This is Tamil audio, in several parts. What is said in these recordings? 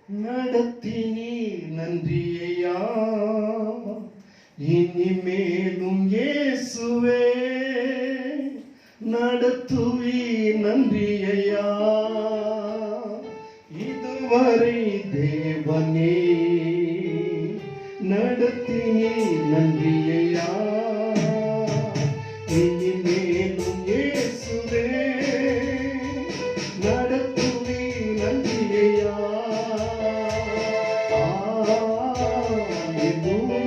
நடத்தினீ நன்றியையா, இனிமேலும் இயேசுவே நடத்துவி நன்றியையா. இதுவரை தேவனே நடத்தினீ நன்றியையா, இனிமேலும் இயேசுவே நடத்துவி நன்றியையா. இதுவரை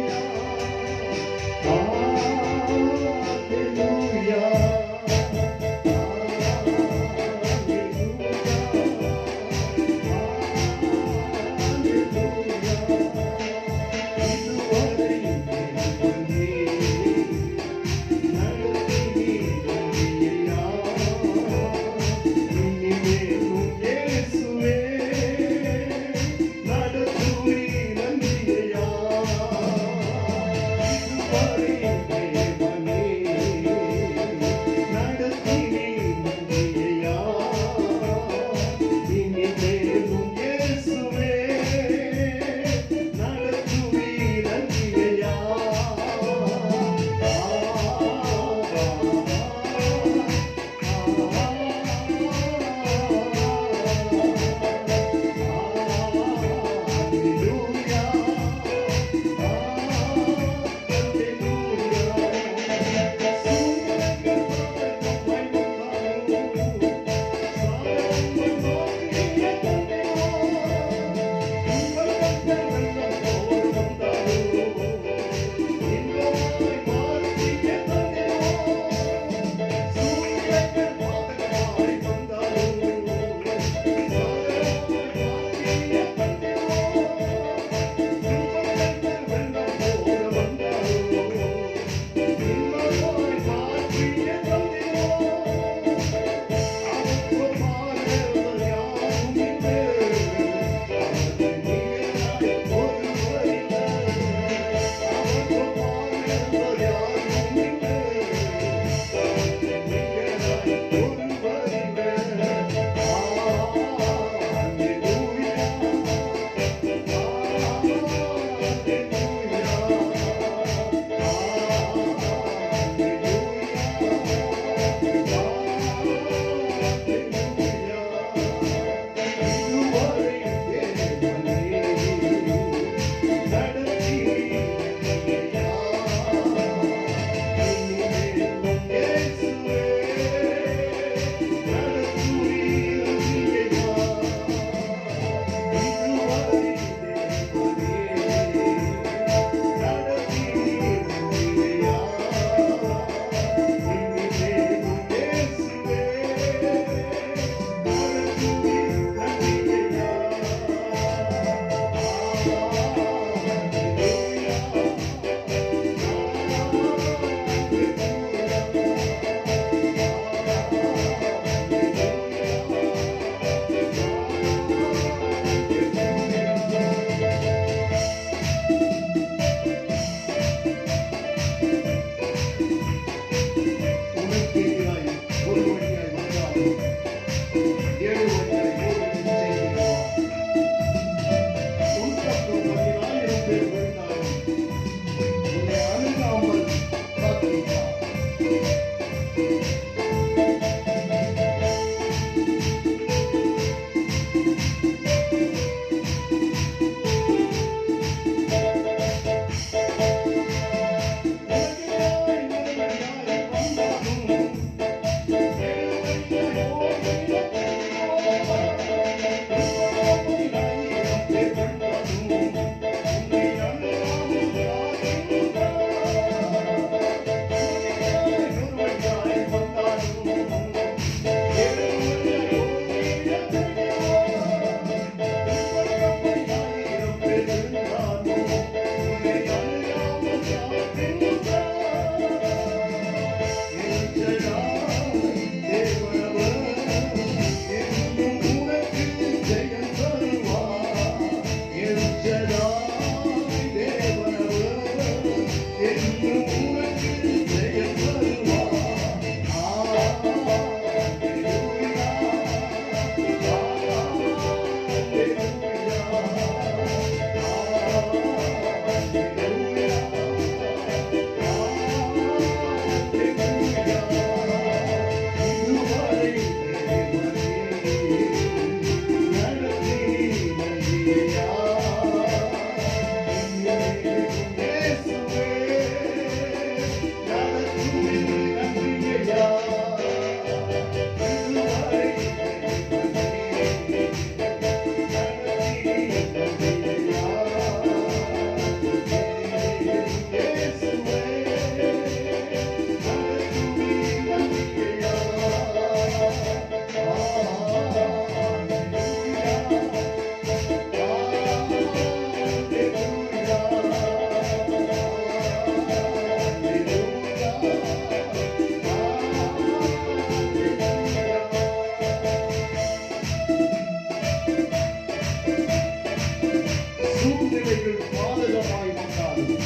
சூழ்நிலைகள் பாதகமாய் வந்தாலும்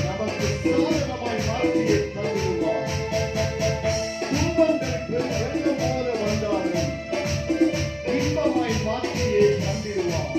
நமக்கு சாதகமாய் மாற்றியை தந்துடுவார். துன்பங்கள் வெள்ளம் போல வந்தாலும் இன்பமாய் மாற்றியை தந்திடுவார்.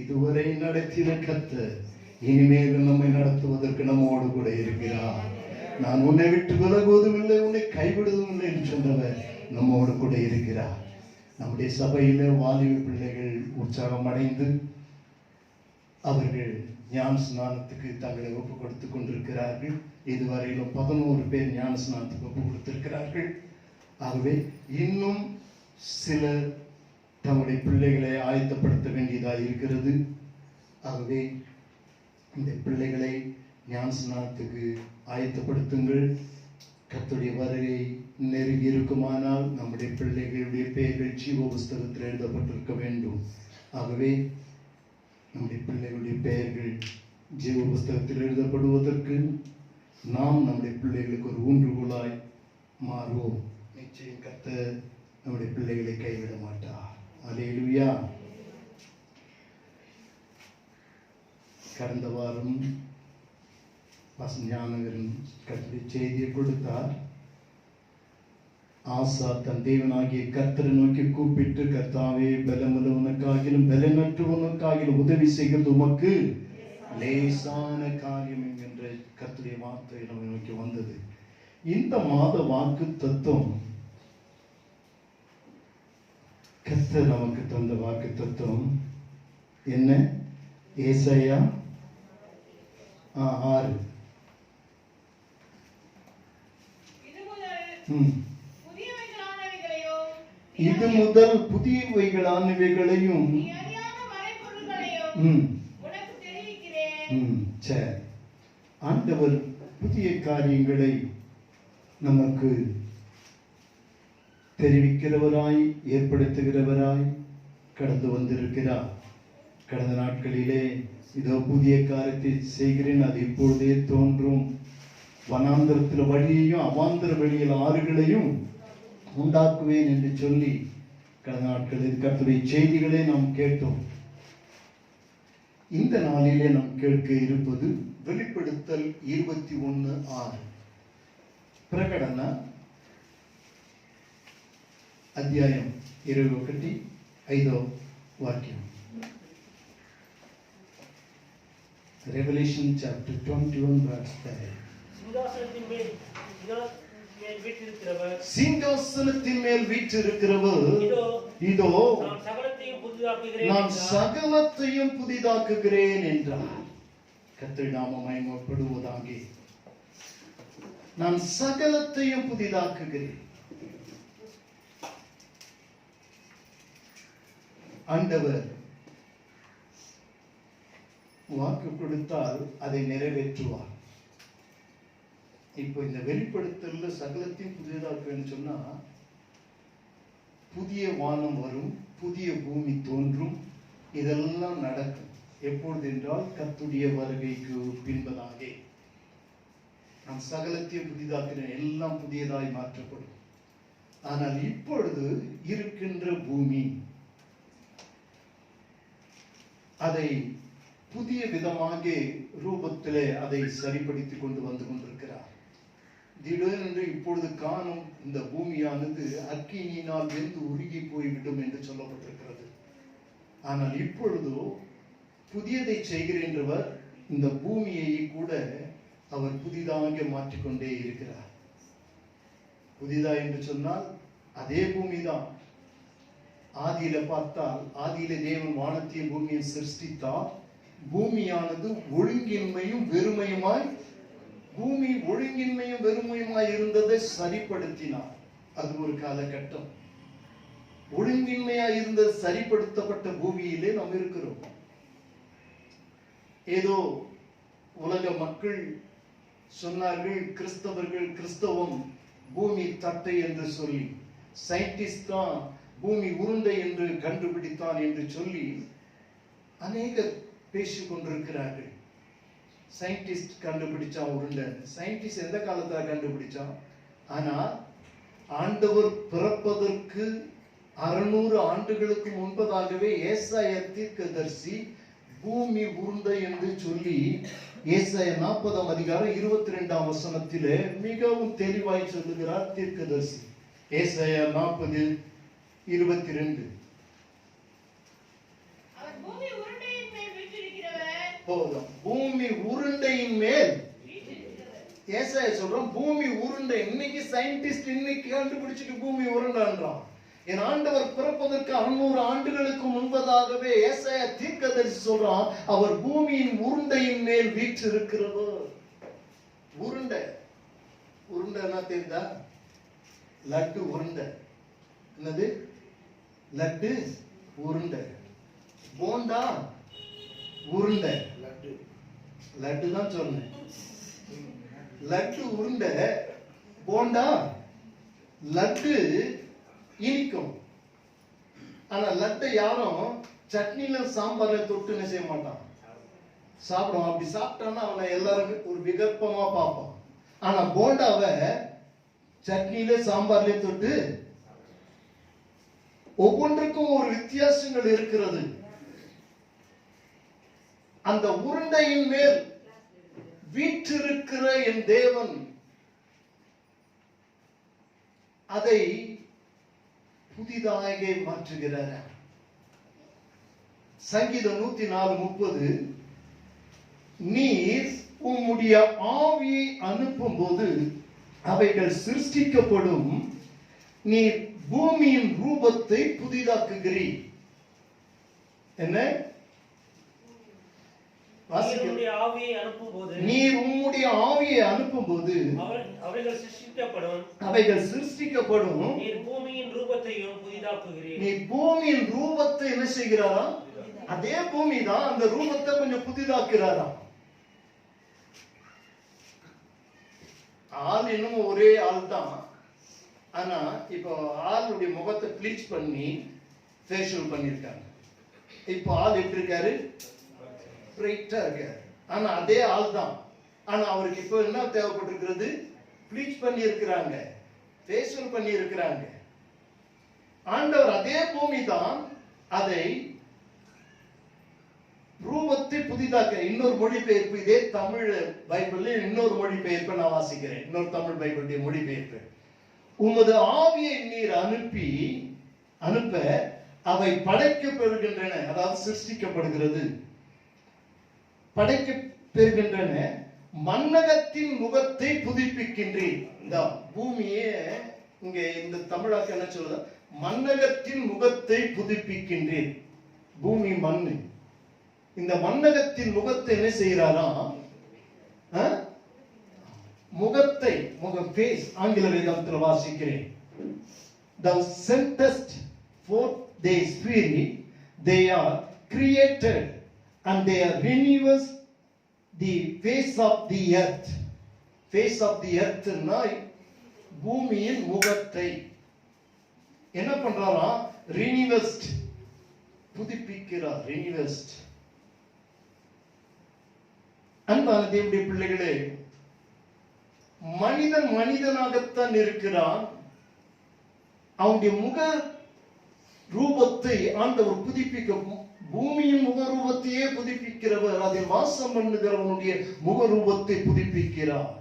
இதுவரை நடத்தின கர்த்தர் இனிமேல் நம்மை நடத்துவதற்கு நம்மோடு கூட இருக்கிறார். நான் உன்னை விட்டு விலகுவதும் இல்லை, உன்னை கைவிடுவதும் இல்லை என்று சொன்னவர் நம்மோடு கூட இருக்கிறார். நம்முடைய சபையில வாலிப பிள்ளைகள் உற்சாகம் அடைந்து அவர்கள் ஞான ஸ்நானத்துக்கு தங்களை ஒப்பு கொடுத்துக் கொண்டிருக்கிறார்கள். இதுவரையிலும் 11 பேர் ஞான ஸ்நானத்துக்கு ஒப்பு கொடுத்திருக்கிறார்கள். ஆகவே இன்னும் சிலர் தங்களுடைய பிள்ளைகளை ஆயத்தப்படுத்த வேண்டியதாக இருக்கிறது. ஆகவே இந்த பிள்ளைகளை ஞான ஸ்நானத்துக்கு ஆயத்தப்படுத்துங்கள். கர்த்தருடைய வருகை நெருங்கி இருக்குமானால் நம்முடைய பிள்ளைகளுடைய பெயர்கள் ஜீவ புஸ்தகத்தில் எழுதப்பட்டிருக்க வேண்டும். ஆகவே நம்முடைய பிள்ளைகளுடைய பெயர்கள் ஜீவ புஸ்தகத்தில் எழுதப்படுவதற்கு நாம் நம்முடைய பிள்ளைகளுக்கு ஒரு ஊன்றுகோலாய் மாறுவோம். நிச்சயம் கர்த்தர் நம்முடைய பிள்ளைகளை கைவிட மாட்டார். அல்லேலூயா. கடந்த வாரம் ஞானகரன் கர்த்தருடைய செய்தியை கொடுத்தார். ஆசா தன் தேவனாகிய கர்த்தரை நோக்கி கூப்பிட்டு, கர்த்தாவே பலமுள்ளவனுக்காகிலும் பலனற்றவனுக்காகிலும் உதவி செய்கிறது உமக்கு லேசான காரியம் என்கின்ற கர்த்தருடைய வார்த்தை நம்மை நோக்கி வந்தது. இந்த மாத வாக்கு தத்துவம் கர்த்தர் நமக்கு தந்த வாக்கு தத்துவம் என்ன? ஏசாயா 6. இது முதல் புதியவைகளானவைகளையும் சரி, ஆண்டவர் புதிய காரியங்களை நமக்கு தெரிவிக்கிறவராய் ஏற்படுத்துகிறவராய் கடந்து வந்திருக்கிறார். கடந்த நாட்களிலே இதோ புதிய காரியத்தை செய்கிறேன், அது இப்பொழுதே தோன்றும், வனாந்தரத்தில் வழியையும் அவாந்தர வழியில் ஆறுகளையும் உண்டாக்குவேன் என்று சொல்லி கடந்த நாட்களில் கர்த்தருடைய செய்திகளை நாம் கேட்டோம். இந்த நாளிலே நாம் கேட்க இருப்பது வெளிப்படுத்தல் 21:6. பிரகடன అధ్యాయం 21 5వ వాక్యం. Revelation chapter 21 verse 10. சிங்காசனத்தின் மேல் வீற்றிருக்கிறவர் இதோ நான் சகலத்தையும் புதிதாக்குகிறேன் என்றார். கர்த்தருடைய நாமம் மகிமைப்படுவதாக. நான் சகலத்தையும் புதிதாக்குகிறேன். ஆண்டவர் வாக்கு கொடுத்தால் அதை நிறைவேற்றுவார். இப்போ இந்த வெளிப்படுத்தல சகலத்தையும் புதியதாக்குன்னு சொன்னா, புதிய வானம் வரும், புதிய பூமி தோன்றும், இதெல்லாம் நடக்கும். எப்பொழுது என்றால் கர்த்தருடைய வருகைக்கு பின்பதாக. நான் சகலத்தையும் புதிதாக்குறேன், எல்லாம் புதியதாய் மாற்றப்படும். ஆனால் இப்பொழுது இருக்கின்ற பூமி அதை புதிய விதமாக ரூபத்திலே அதை சரிப்படுத்திக் கொண்டு வந்து கொண்டிருக்கிறார். திடீரென்று இப்பொழுது காணும் இந்த பூமியானது அக்கினியினால் வெந்து உருகி போய்விடும் என்று சொல்லப்பட்டிருக்கிறது. ஆனால் இப்பொழுதோ புதியதை செய்கிறவர் இந்த பூமியை கூட அவர் புதிதாக மாற்றிக்கொண்டே இருக்கிறார். புதிதா என்று சொன்னால் அதே பூமிதான். ஆதியில பார்த்தால், ஆதியில தேவன் வானத்தையும் பூமியை சிருஷ்டித்தார். பூமியானது ஒழுங்கின்மையும் வெறுமையுமாய், பூமி ஒழுங்கின்மையும் வெறுமையுமாய் இருந்ததை சரிப்படுத்தினார். அது ஒரு காலகட்டம். ஒழுங்கின்மையாய் இருந்தது சரிப்படுத்தப்பட்ட பூமியிலே நாம் இருக்கிறோம். ஏதோ உலக மக்கள் சொன்னார்கள், கிறிஸ்தவர்கள் கிறிஸ்தவம் பூமி தட்டை என்று சொல்லி, சயின்டிஸ்ட் தான் பூமி உருண்டை என்று கண்டுபிடித்தான் என்று சொல்லி அநேகர் பேசிக் கொண்டிருக்கிறார்கள். சயின்டிஸ்ட் கண்டுபிடிச்சான் உருண்டை. சயின்டிஸ்ட் எந்த காலத்துல கண்டுபிடிச்சான்? ஆனா ஆண்டவர் பிறப்பதற்கு 600 ஆண்டுகளுக்கு முன்பதாகவே ஏசாயா தீர்க்கதரிசி பூமி உருண்டை என்று சொல்லி ஏசாயா 40ஆம் அதிகாரம் 22ஆம் வசனத்திலே மிகவும் தெளிவாய் சொல்லுகிறார் தீர்க்கதரிசி. ஏசாயா 40:22. போதும். பூமி உருண்டையின் மேல் ஏசாயா சொல்றோம், பூமி உருண்டை. இன்னைக்கு சயின்டிஸ்ட் இன்னைக்கு கண்டுபிடிச்சிட்டு பூமி உருண்டைன்றான். என் ஆண்டவர் பிறப்பதற்கு 600 ஆண்டுகளுக்கு முன்பதாகவே ஏசாயா தீர்க்கதரிசி சொல்றான், அவர் பூமியின் உருண்டையின் மேல் வீற்றிருக்கிறவர். உருண்டை. உருண்டை என்ன தெரியுதா? லட்டு உருண்டை. என்னது? லட்டு உருண்டை. போண்டா உருண்டை. லட்டு தான் சொன்னேன். லட்டு உருண்டை, போண்டா. லட்டு இனிக்கும். ஆனா லட்டை யாரும் சட்னில சாம்பார்ல தொட்டு என்ன செய்ய மாட்டான், சாப்பிடுவான். அப்படி சாப்பிட்டான்னா அவனை எல்லாரும் ஒரு விகற்பமா பார்ப்பான். ஆனா போண்டாவை சட்னில சாம்பார்ல தொட்டு, ஒவ்வொன்றுக்கும் ஒரு வித்தியாசங்கள் இருக்கிறது. அந்த உருண்டையின் மேல் வீற்றிருக்கிற என் தேவன் அதை புதிதாக மாற்றுகிறார். சங்கீதம் 104:30, நீர் உம்முடைய ஆவியை அனுப்பும் போது அவைகள் சிருஷ்டிக்கப்படும், நீர் பூமியின் ரூபத்தை புதிதாக்குகிறீர். என்ன? நீர் உம்முடைய ஆவியை அனுப்பும் போது அவைகள் சிருஷ்டிக்கப்படும், நீர் பூமியின் ரூபத்தையும் புதிதாக்குகிறீர். நீ பூமியின் ரூபத்தை என்ன செய்கிறாரா? அதே பூமி தான், அந்த ரூபத்தை கொஞ்சம் புதிதாக்குறாரா. ஆள் இன்னும் ஒரே ஆள் தான். ஆனா இப்போ ஆளுடைய முகத்தை ப்ளீச் பண்ணி ஃபேஷியல் பண்ணிருக்காங்க. இப்போ ஆள் எப்படி இருக்காரு? பிரைட்டா இருக்காரு. ஆனா அதே ஆள் தான். ஆனா அவருக்கு இப்போ என்ன தேவைப்பட்டிருக்கிறது? ப்ளீச் பண்ணி இருக்கிறாங்க, ஃபேஷியல் பண்ணி இருக்கிறாங்க. ஆண்டவர் அதே பூமி தான், அதை ரூபத்தை புதிதாக்க. இன்னொரு மொழிபெயர்ப்பு, இதே தமிழ் பைபிள் இன்னொரு மொழிபெயர்ப்பை நான் வாசிக்கிறேன். இன்னொரு தமிழ் பைபிளுடைய மொழிபெயர்ப்பு, உமது ஆவியை நீர் அனுப்ப அவை படைக்கப்படுகின்றன. அதாவது சிருஷ்டிக்கப்படுகிறது. பெறுகின்றன. மன்னகத்தின் முகத்தை புதுப்பிக்கின்றேன். இந்த பூமியே இங்க இந்த தமிழாக்க என்ன சொல்லுது? மன்னகத்தின் முகத்தை புதுப்பிக்கின்றேன். பூமி மண்ணு. இந்த மன்னகத்தின் முகத்தை என்ன செய்யறாரா? முகத்தை, ஃபேஸ் ஆங்கில வேதத்தில் வாசிக்கிறேன். Thou sentest forth thy spirit, they are created and they are renews the face of the earth. Face of the earth நாய் பூமியின் முகத்தை என்ன பண்றாரா? ரினிவஸ்ட், புதுப்பிக்கிறார். ரினிவஸ்ட். அன்பான தேவனுடைய பிள்ளைகளே, மனிதன் மனிதனாகத்தான் இருக்கிறான். அவனுடைய முக ரூபத்தை ஆண்டவர் புதுப்பிக்க, பூமியின் முக ரூபத்தையே புதுப்பிக்கிறவர், அதில் வாசம் பண்ணுகிறவனுடைய முக ரூபத்தை புதுப்பிக்கிறார்.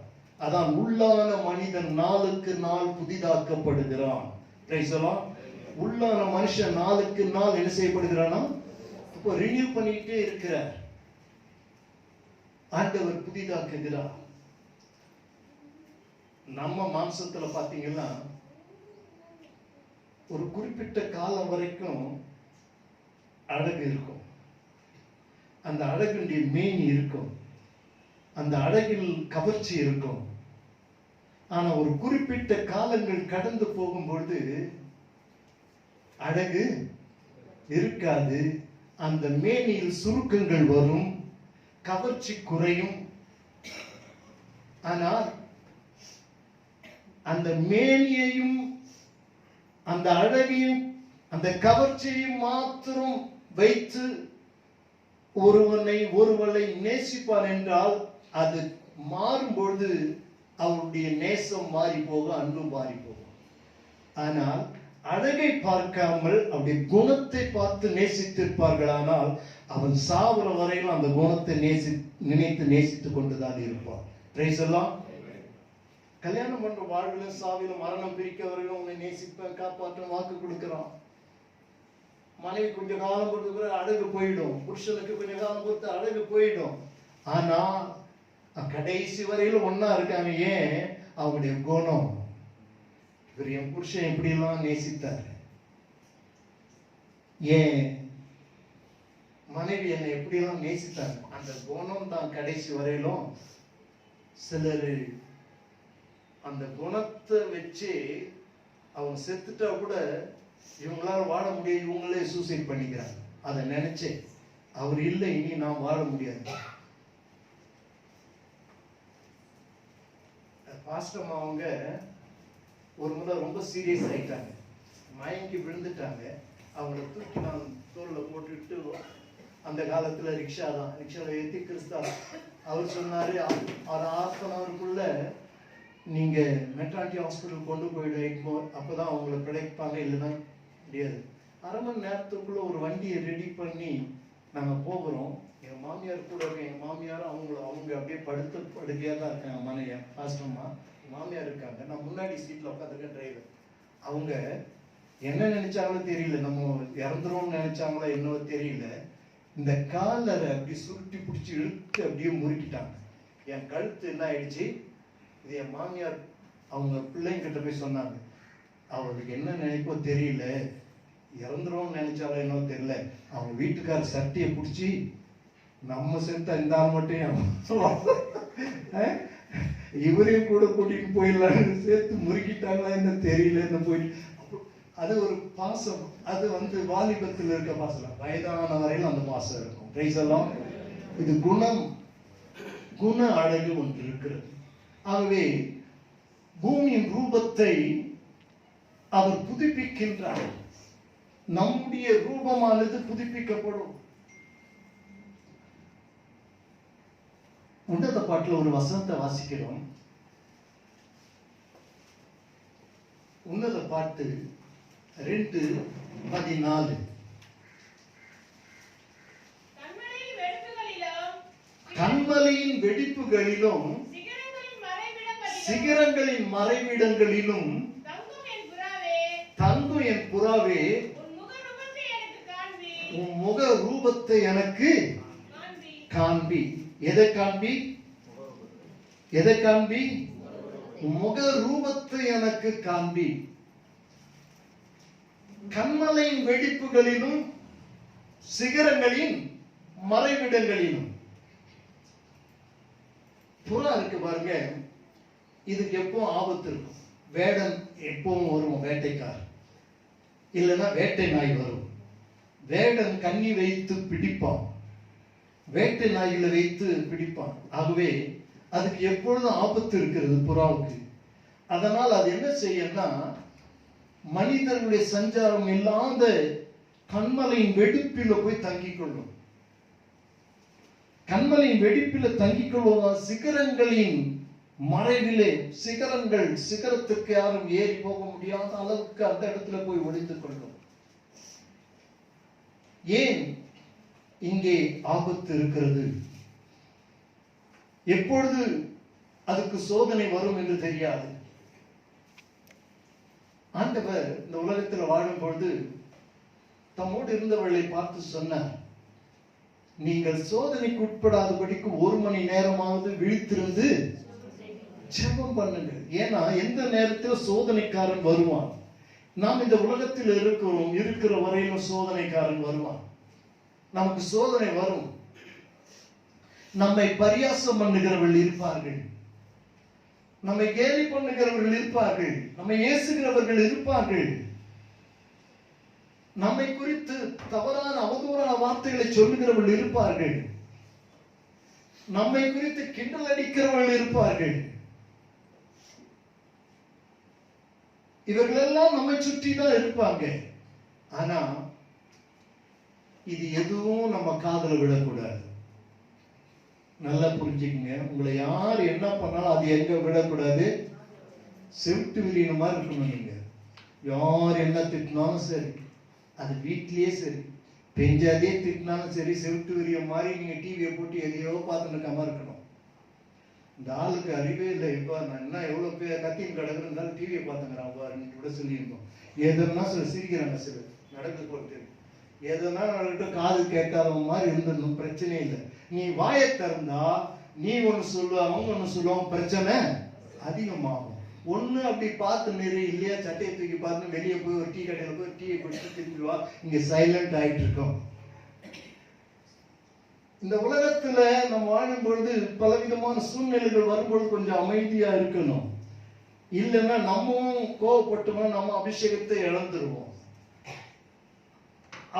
அதான் உள்ளான மனிதன் நாளுக்கு நாள் புதிதாக்கப்படுகிறான். உள்ளான மனுஷன் நாளுக்கு நாள் என்ன செய்யப்படுகிறானா? இப்போ ரினியூ பண்ணிட்டே இருக்கிறார். ஆண்டவர் புதிதாக்குகிறார். நம்ம மாம்சத்துல பாத்தீங்கன்னா ஒரு குறிப்பிட்ட காலம் வரைக்கும் அழகு இருக்கும். அந்த அழகுடைய மேனி இருக்கும். அந்த அழகில் கவர்ச்சி இருக்கும். ஆனா ஒரு குறிப்பிட்ட காலங்கள் கடந்து போகும்பொழுது அழகு இருக்காது. அந்த மேனியில் சுருக்கங்கள் வரும், கவர்ச்சி குறையும். ஆனால் அந்த மேனியையும் அந்த அழகையும் அந்த கவர்ச்சியையும் மாத்திரம் வைத்து ஒருவளை நேசிப்பார் என்றால் அது மாறும்பொழுது அவருடைய நேசம் மாறி போக, அன்பு மாறி போகும். ஆனால் அழகை பார்க்காமல் அவருடைய குணத்தை பார்த்து நேசித்திருப்பார்களானால் அவன் சாவர வரையிலும் அந்த குணத்தை நினைத்து நேசித்துக் கொண்டுதான் இருப்பான். பிரைஸ் எல்லாம். கல்யாணம் பண்ற வாழ்விலும் சாவிலும் மரணம் பிரிக்கவர்களும் உன்னை நேசிப்பேன், காப்பாற்றும் வாக்கு கொடுக்கிறான். மனைவி கொஞ்ச காலம் கொடுத்து அழகு போயிடும், புருஷனுக்கு கொஞ்ச காலம் கொடுத்து அழகு போயிடும். ஆனா கடைசி வரையிலும் ஒன்னா இருக்காங்க. ஏன்? அவங்களுடைய குணம். இவர் என் புருஷன் எப்படி எல்லாம் நேசித்தாரு, ஏன் மனைவி என்னை எப்படி எல்லாம் நேசித்தாரு, அந்த குணம் தான் கடைசி வரையிலும். சிலர் அந்த குணத்தை வச்சு அவங்க செத்துட்டா கூட இவங்களால வாழ முடியாது, இவங்களே சூசைட் பண்ணிக்கிறாங்க. அதை நினைச்சு அவர் இல்லை, இனி நான் வாழ முடியாது. பாஸ்டம் அவங்க ஒரு முறை ரொம்ப சீரியஸ் ஆயிட்டாங்க, மயங்கி விழுந்துட்டாங்க. அவங்கள தூக்கி நான் தோல்ல போட்டுட்டு, அந்த காலத்துல ரிக்ஷா தான், ரிக்ஷால ஏற்றி கிறிஸ்தா அவர் சொன்னாரு, ஒரு ½ அன் ஹவருக்குள்ள நீங்க மெட்ரானிட்டி ஹாஸ்பிட்டல் கொண்டு போயிடுவீங்க, அப்பதான் அவங்களை பிழைப்பாங்க, இல்லைன்னா முடியாது. ½ மணி நேரத்துக்குள்ள ஒரு வண்டியை ரெடி பண்ணி நாங்க போகிறோம். என் மாமியார் கூட இருக்க, என் மாமியார் அவங்க அப்படியே படுக்கையா தான் இருக்காங்க. மனைவி பாஸ்டம்மா மாமியார் இருக்காங்க, நான் முன்னாடி சீட்ல உட்காந்துருக்கேன், டிரைவர். அவங்க என்ன நினைச்சாங்களோ தெரியல, நம்ம இறந்துருவோம்னு நினைச்சாங்களோ என்னவோ தெரியல, இந்த காலரை அப்படி சுருட்டி பிடிச்சி இழுத்து அப்படியே முறுக்கிட்டாங்க. என் கழுத்து என்ன ஆயிடுச்சு. இது என் மாமியார் அவங்க பிள்ளைங்கிட்ட போய் சொன்னாங்க, அவருக்கு என்ன நினைப்போ தெரியல, இறந்துருவோம்னு நினைச்சாலும் என்னவோ தெரியல, அவங்க வீட்டுக்கார சட்டையை பிடிச்சி நம்ம செத்த இந்த மட்டும் இவரையும் கூட கூட்டிட்டு போயிடலான்னு சேர்த்து முறுக்கிட்டாங்களா என்ன தெரியல. என்ன போயிட்டு அது ஒரு பாசம். அது வாலிபத்தில் இருக்க பாசம், வயதான வரையில் அந்த பாசம் இருக்கும். பிரைஸ் எல்லாம். இது குண அழகு ஒன்று இருக்கிறது. ஆகவே பூமியின் ரூபத்தை அவர் புதுப்பிக்கின்றார். நம்முடைய ரூபமானது புதுப்பிக்கப்படும். உன்னத பாட்டுல ஒரு வசனத்தை வாசிக்கிறோம். உன்னத பாட்டு 2:14. கண்மலையின் வெடிப்புகளிலும் சிகரங்களின் மறைவிடங்களிலும் தங்கும் என் புறாவே, உன் முக ரூபத்தை எனக்கு காண்பி. எதை காண்பி? எதை காண்பி? முக ரூபத்தை எனக்கு காண்பி. கண்மலையின் வெடிப்புகளிலும் சிகரங்களின் மறைவிடங்களிலும். புறா இருக்கு பாருங்க, இதுக்கு எப்போ ஆபத்து இருக்கும். வேடன் எப்பவும் வரும், வேட்டைக்கார் இல்லைன்னா வேட்டை நாய் வரும். வேடன் கண்ணி வைத்து பிடிப்பான், வேட்டை நாய்களை வைத்து பிடிப்பான். ஆகவே அதுக்கு எப்பொழுதும் ஆபத்து இருக்கிறது புறாவுக்கு. அதனால் அது என்ன செய்யணும்னா, மனிதர்களுடைய சஞ்சாரம் இல்லாத கண்மலையின் வெடிப்பில போய் தங்கிக் கொள்ளும். கண்மலையின் வெடிப்பில தங்கிக் கொள்வதால் சிகரங்களின் மறைவிலே, சிகரங்கள், சிகரத்துக்கு யாரும் ஏறி போக முடியாத அளவுக்கு அந்த இடத்துல போய் ஒளிந்து கொள்ளும். ஏன் இங்கே ஆபத்து இருக்கிறது? எப்பொழுது அதுக்கு சோதனை வரும் என்று தெரியாது. ஆண்டவர் இந்த உலகத்தில் வாழும் பொழுது தம்மோடு இருந்தவர்களை பார்த்து சொன்னார், நீங்கள் சோதனைக்கு உட்படாதபடிக்கு 1 மணி நேரமாவது விழித்திருந்து ஜெபம் பண்ணுங்கள். ஏன்னா எந்த நேரத்தில் சோதனைக்காரன் வருவான். நாம் இந்த உலகத்தில் இருக்கிற வரையிலும் சோதனைக்காரன் வருவான். நமக்கு சோதனை வரும். நம்மை பரியாசம் பண்ணுகிறவர்கள் இருப்பார்கள், நம்மை கேலி பண்ணுகிறவர்கள் இருப்பார்கள், நம்மை ஏசுகிறவர்கள் இருப்பார்கள், நம்மை குறித்து தவறான அவதூறான வார்த்தைகளை சொல்லுகிறவர்கள் இருப்பார்கள், நம்மை குறித்து கிண்டல் அடிக்கிறவர்கள் இருப்பார்கள். இவர்களெல்லாம் நம்மை சுற்றி தான் இருப்பாங்க. ஆனா இது எதுவும் நம்ம காதுல விடக்கூடாது. நல்லா புரிஞ்சுக்கங்க. உங்களை யார் என்ன பண்ணாலும் அது எங்க விடக்கூடாது, செவிட்டு விரியின மாதிரி இருக்கணும். நீங்க யார் என்ன திட்டினாலும் சரி, அது வீட்லயே சரி, பெஞ்சாதே திட்டினாலும் சரி, செவிட்டு விரிய மாதிரி நீங்க டிவியை போட்டு எதையோ பார்த்துட்டு இருக்க மாதிரி இருக்கணும். இந்த ஆளுக்கு அறிவே இல்லை. இப்போ நான் என்ன எவ்வளவு பேர் கத்தின்னு கிடக்குறாலும் டிவியை பார்த்துங்கிறான் பாரு, நீங்க கூட சொல்லியிருந்தோம். எதுனா சில சிரிக்கிறாங்க, சில நடந்து போட்டு எதுனா காது கேட்காதவங்க மாதிரி இருந்துடணும், பிரச்சனை இல்லை. நீ வாயை திறந்தா நீ ஒண்ணு சொல்லுவ, அவங்க ஒண்ணு சொல்லுவாங்க, பிரச்சனை அதிகமாகும். ஒண்ணு அப்படி பார்த்து நிறு, இல்லையா சட்டையை தூக்கி பார்த்து வெளியே போய் ஒரு டீ கடையில போய் டீயை குடிச்சு திரும்பி வா, இங்க சைலண்ட் ஆயிட்டு இருக்கோம். இந்த உலகத்துல நம்ம வாழும் பொழுது பலவிதமான சூழ்நிலைகள் வரும்பொழுது கொஞ்சம் அமைதியா இருக்கணும். இல்லைன்னா நம்மவும் கோவப்பட்டோம்னா நம்ம அபிஷேகத்தை இழந்துருவோம்.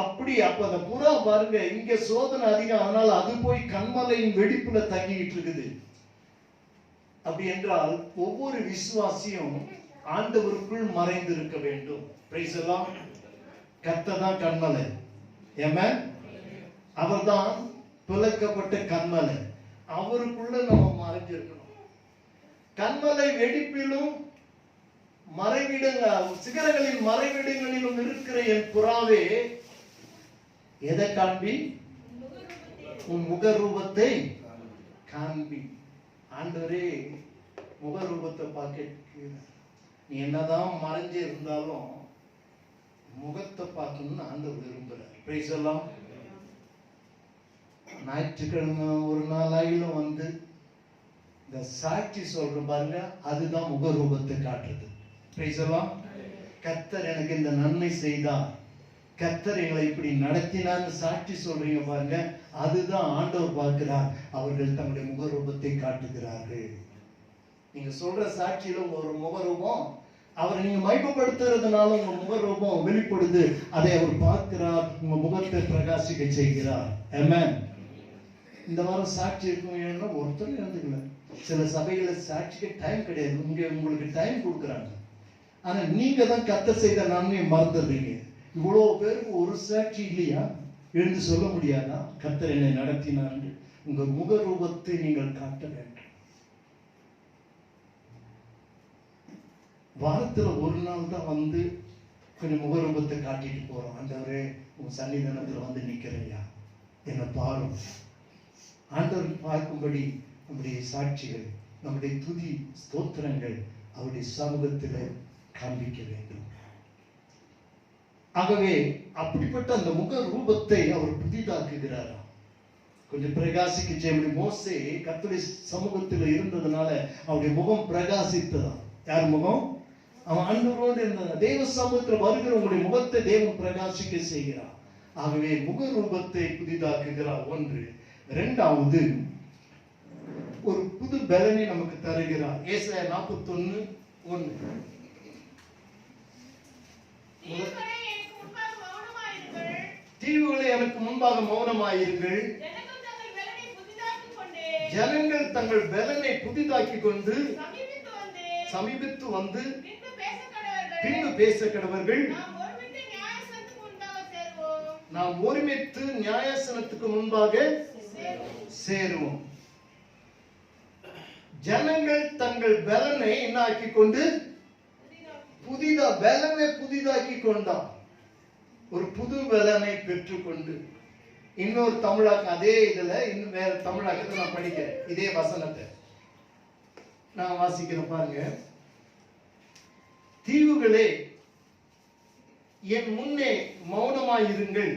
அப்படி அப்ப அந்த புறா பாருங்க, இங்க சோதனை அதிகம், அதனால அது போய் கண்மலையின் வெடிப்புல தங்கிட்டு இருக்குது. அப்படி என்றால் ஒவ்வொரு விசுவாசியும் ஆண்டவருக்குள் மறைந்து இருக்க வேண்டும். பிரைஸ் எல்லாம். கர்த்தர் தான் கண்மலை. ஆமென். அவர்தான் பிளக்கப்பட்ட கண்மலை. அவருக்குள்ள நம்ம மறைஞ்சிருக்கணும். கண்மலை வெடிப்பிலும் மறைவிடங்கள், சிகரங்களின் மறைவிடங்களிலும் இருக்கிற என் புறாவே, எதை காண்பி? உன் முக ரூபத்தை காண்பி. ஆண்டவரே முக ரூபத்தை பார்க்க, நீ என்னதான் மறைஞ்சு இருந்தாலும் முகத்தை பார்க்கணும்னு ஆண்டவர் விரும்புறார். பிரைஸ் எல்லாம். ஞாயிற்றுக்கிழமை ஒரு நாளாயிலும் வந்து இந்த சாட்சி சொல்ற பாருங்க, அதுதான் முக ரூபத்தை காட்டுறது. பிரைஸ் எல்லாம். கர்த்தர் எனக்கு இந்த நன்மை செய்தார், கர்த்தர் எங்களை இப்படி நடத்தினார்னு சாட்சி சொல்றீங்க பாருங்க, அதுதான் ஆண்டவர் பார்க்கிறார். அவர்கள் தங்களுடைய முகரூபத்தை காட்டுகிறார்கள். நீங்க சொல்ற சாட்சியில ஒரு முகரூபம், அவரை நீங்க மையப்படுத்துறதுனால உங்க முகரூபம் வெளிப்படுது. அதை அவர் பார்க்கிறார், உங்க முகத்தை பிரகாசிக்க செய்கிறார். ஆமென். இந்த வாரம் சாட்சி இருக்கும், ஒருத்தர் எழுந்துக்கல. சில சபைகளை சாட்சிக்கு டைம் கிடையாது. இங்க உங்களுக்கு டைம் கொடுக்குறாங்க, ஆனா நீங்க தான் கர்த்தர் செய்த நன்மையை மறந்துடுறீங்க. இவ்வளவு பேருக்கு ஒரு சாட்சி இல்லையா? எழுந்து சொல்ல முடியாதா கர்த்தர் என்னை நடத்தினார்? உங்க முக ரூபத்தை நீங்கள் காட்ட வேண்டும். வாரத்துல ஒரு நாள் தான் வந்து கொஞ்சம் முகரூபத்தை காட்டிட்டு போறோம். ஆண்டவரே உங்க சன்னிதானத்துல வந்து நிக்கிறையா, என்னை பாரும். ஆண்டவர் பார்க்கும்படி நம்முடைய சாட்சிகள், நம்முடைய துதி ஸ்தோத்திரங்கள் அவருடைய சமூகத்தில் காண்பிக்க வேண்டும். ஆகவே அப்படிப்பட்ட அந்த முக ரூபத்தை அவர் புதிதாக்குகிறாராம். கொஞ்சம் பிரகாசிக்க செய்ய. மோசே கர்த்தருடைய சமூகத்தில் இருந்ததுனால அவருடைய முகம் பிரகாசித்ததான். யார் முகம்? அவன் ஆண்டவரோடு இருந்தது. தேவ சமூகத்தில் வருகிற உங்களுடைய முகத்தை தேவன் பிரகாசிக்க செய்கிறார். ஆகவே முக ரூபத்தை புதிதாக்குகிறார். ஒன்று. இரண்டாவது, ஒரு புது பலனை நமக்கு தருகிறார். ஏசாயா 41:1. தீவுகளை எனக்கு முன்பாக மௌனமாயிருங்கள். ஜனங்கள் தங்கள் பலனை புதிதாக்கி கொண்டு சமீபித்து வந்து பின்பு பேச கடவர்கள். நாம் ஒருமித்து நியாயாசனத்துக்கு முன்பாக சேருவோம். ஜனங்கள் தங்கள் பலனை என்ன ஆக்கி கொண்டு பலனை புதிதாக்கி கொண்டான். ஒரு புது பலனை பெற்றுக்கொண்டு. இன்னொரு தமிழாக்கம் அதே இதுல இன்னும் வேற தமிழாக்கத்தை நான் படிக்கிறேன். இதே வசனத்தை நான் வாசிக்கிறேன் பாருங்க. தீவுகளே என் முன்னே மௌனமாயிருங்கள்.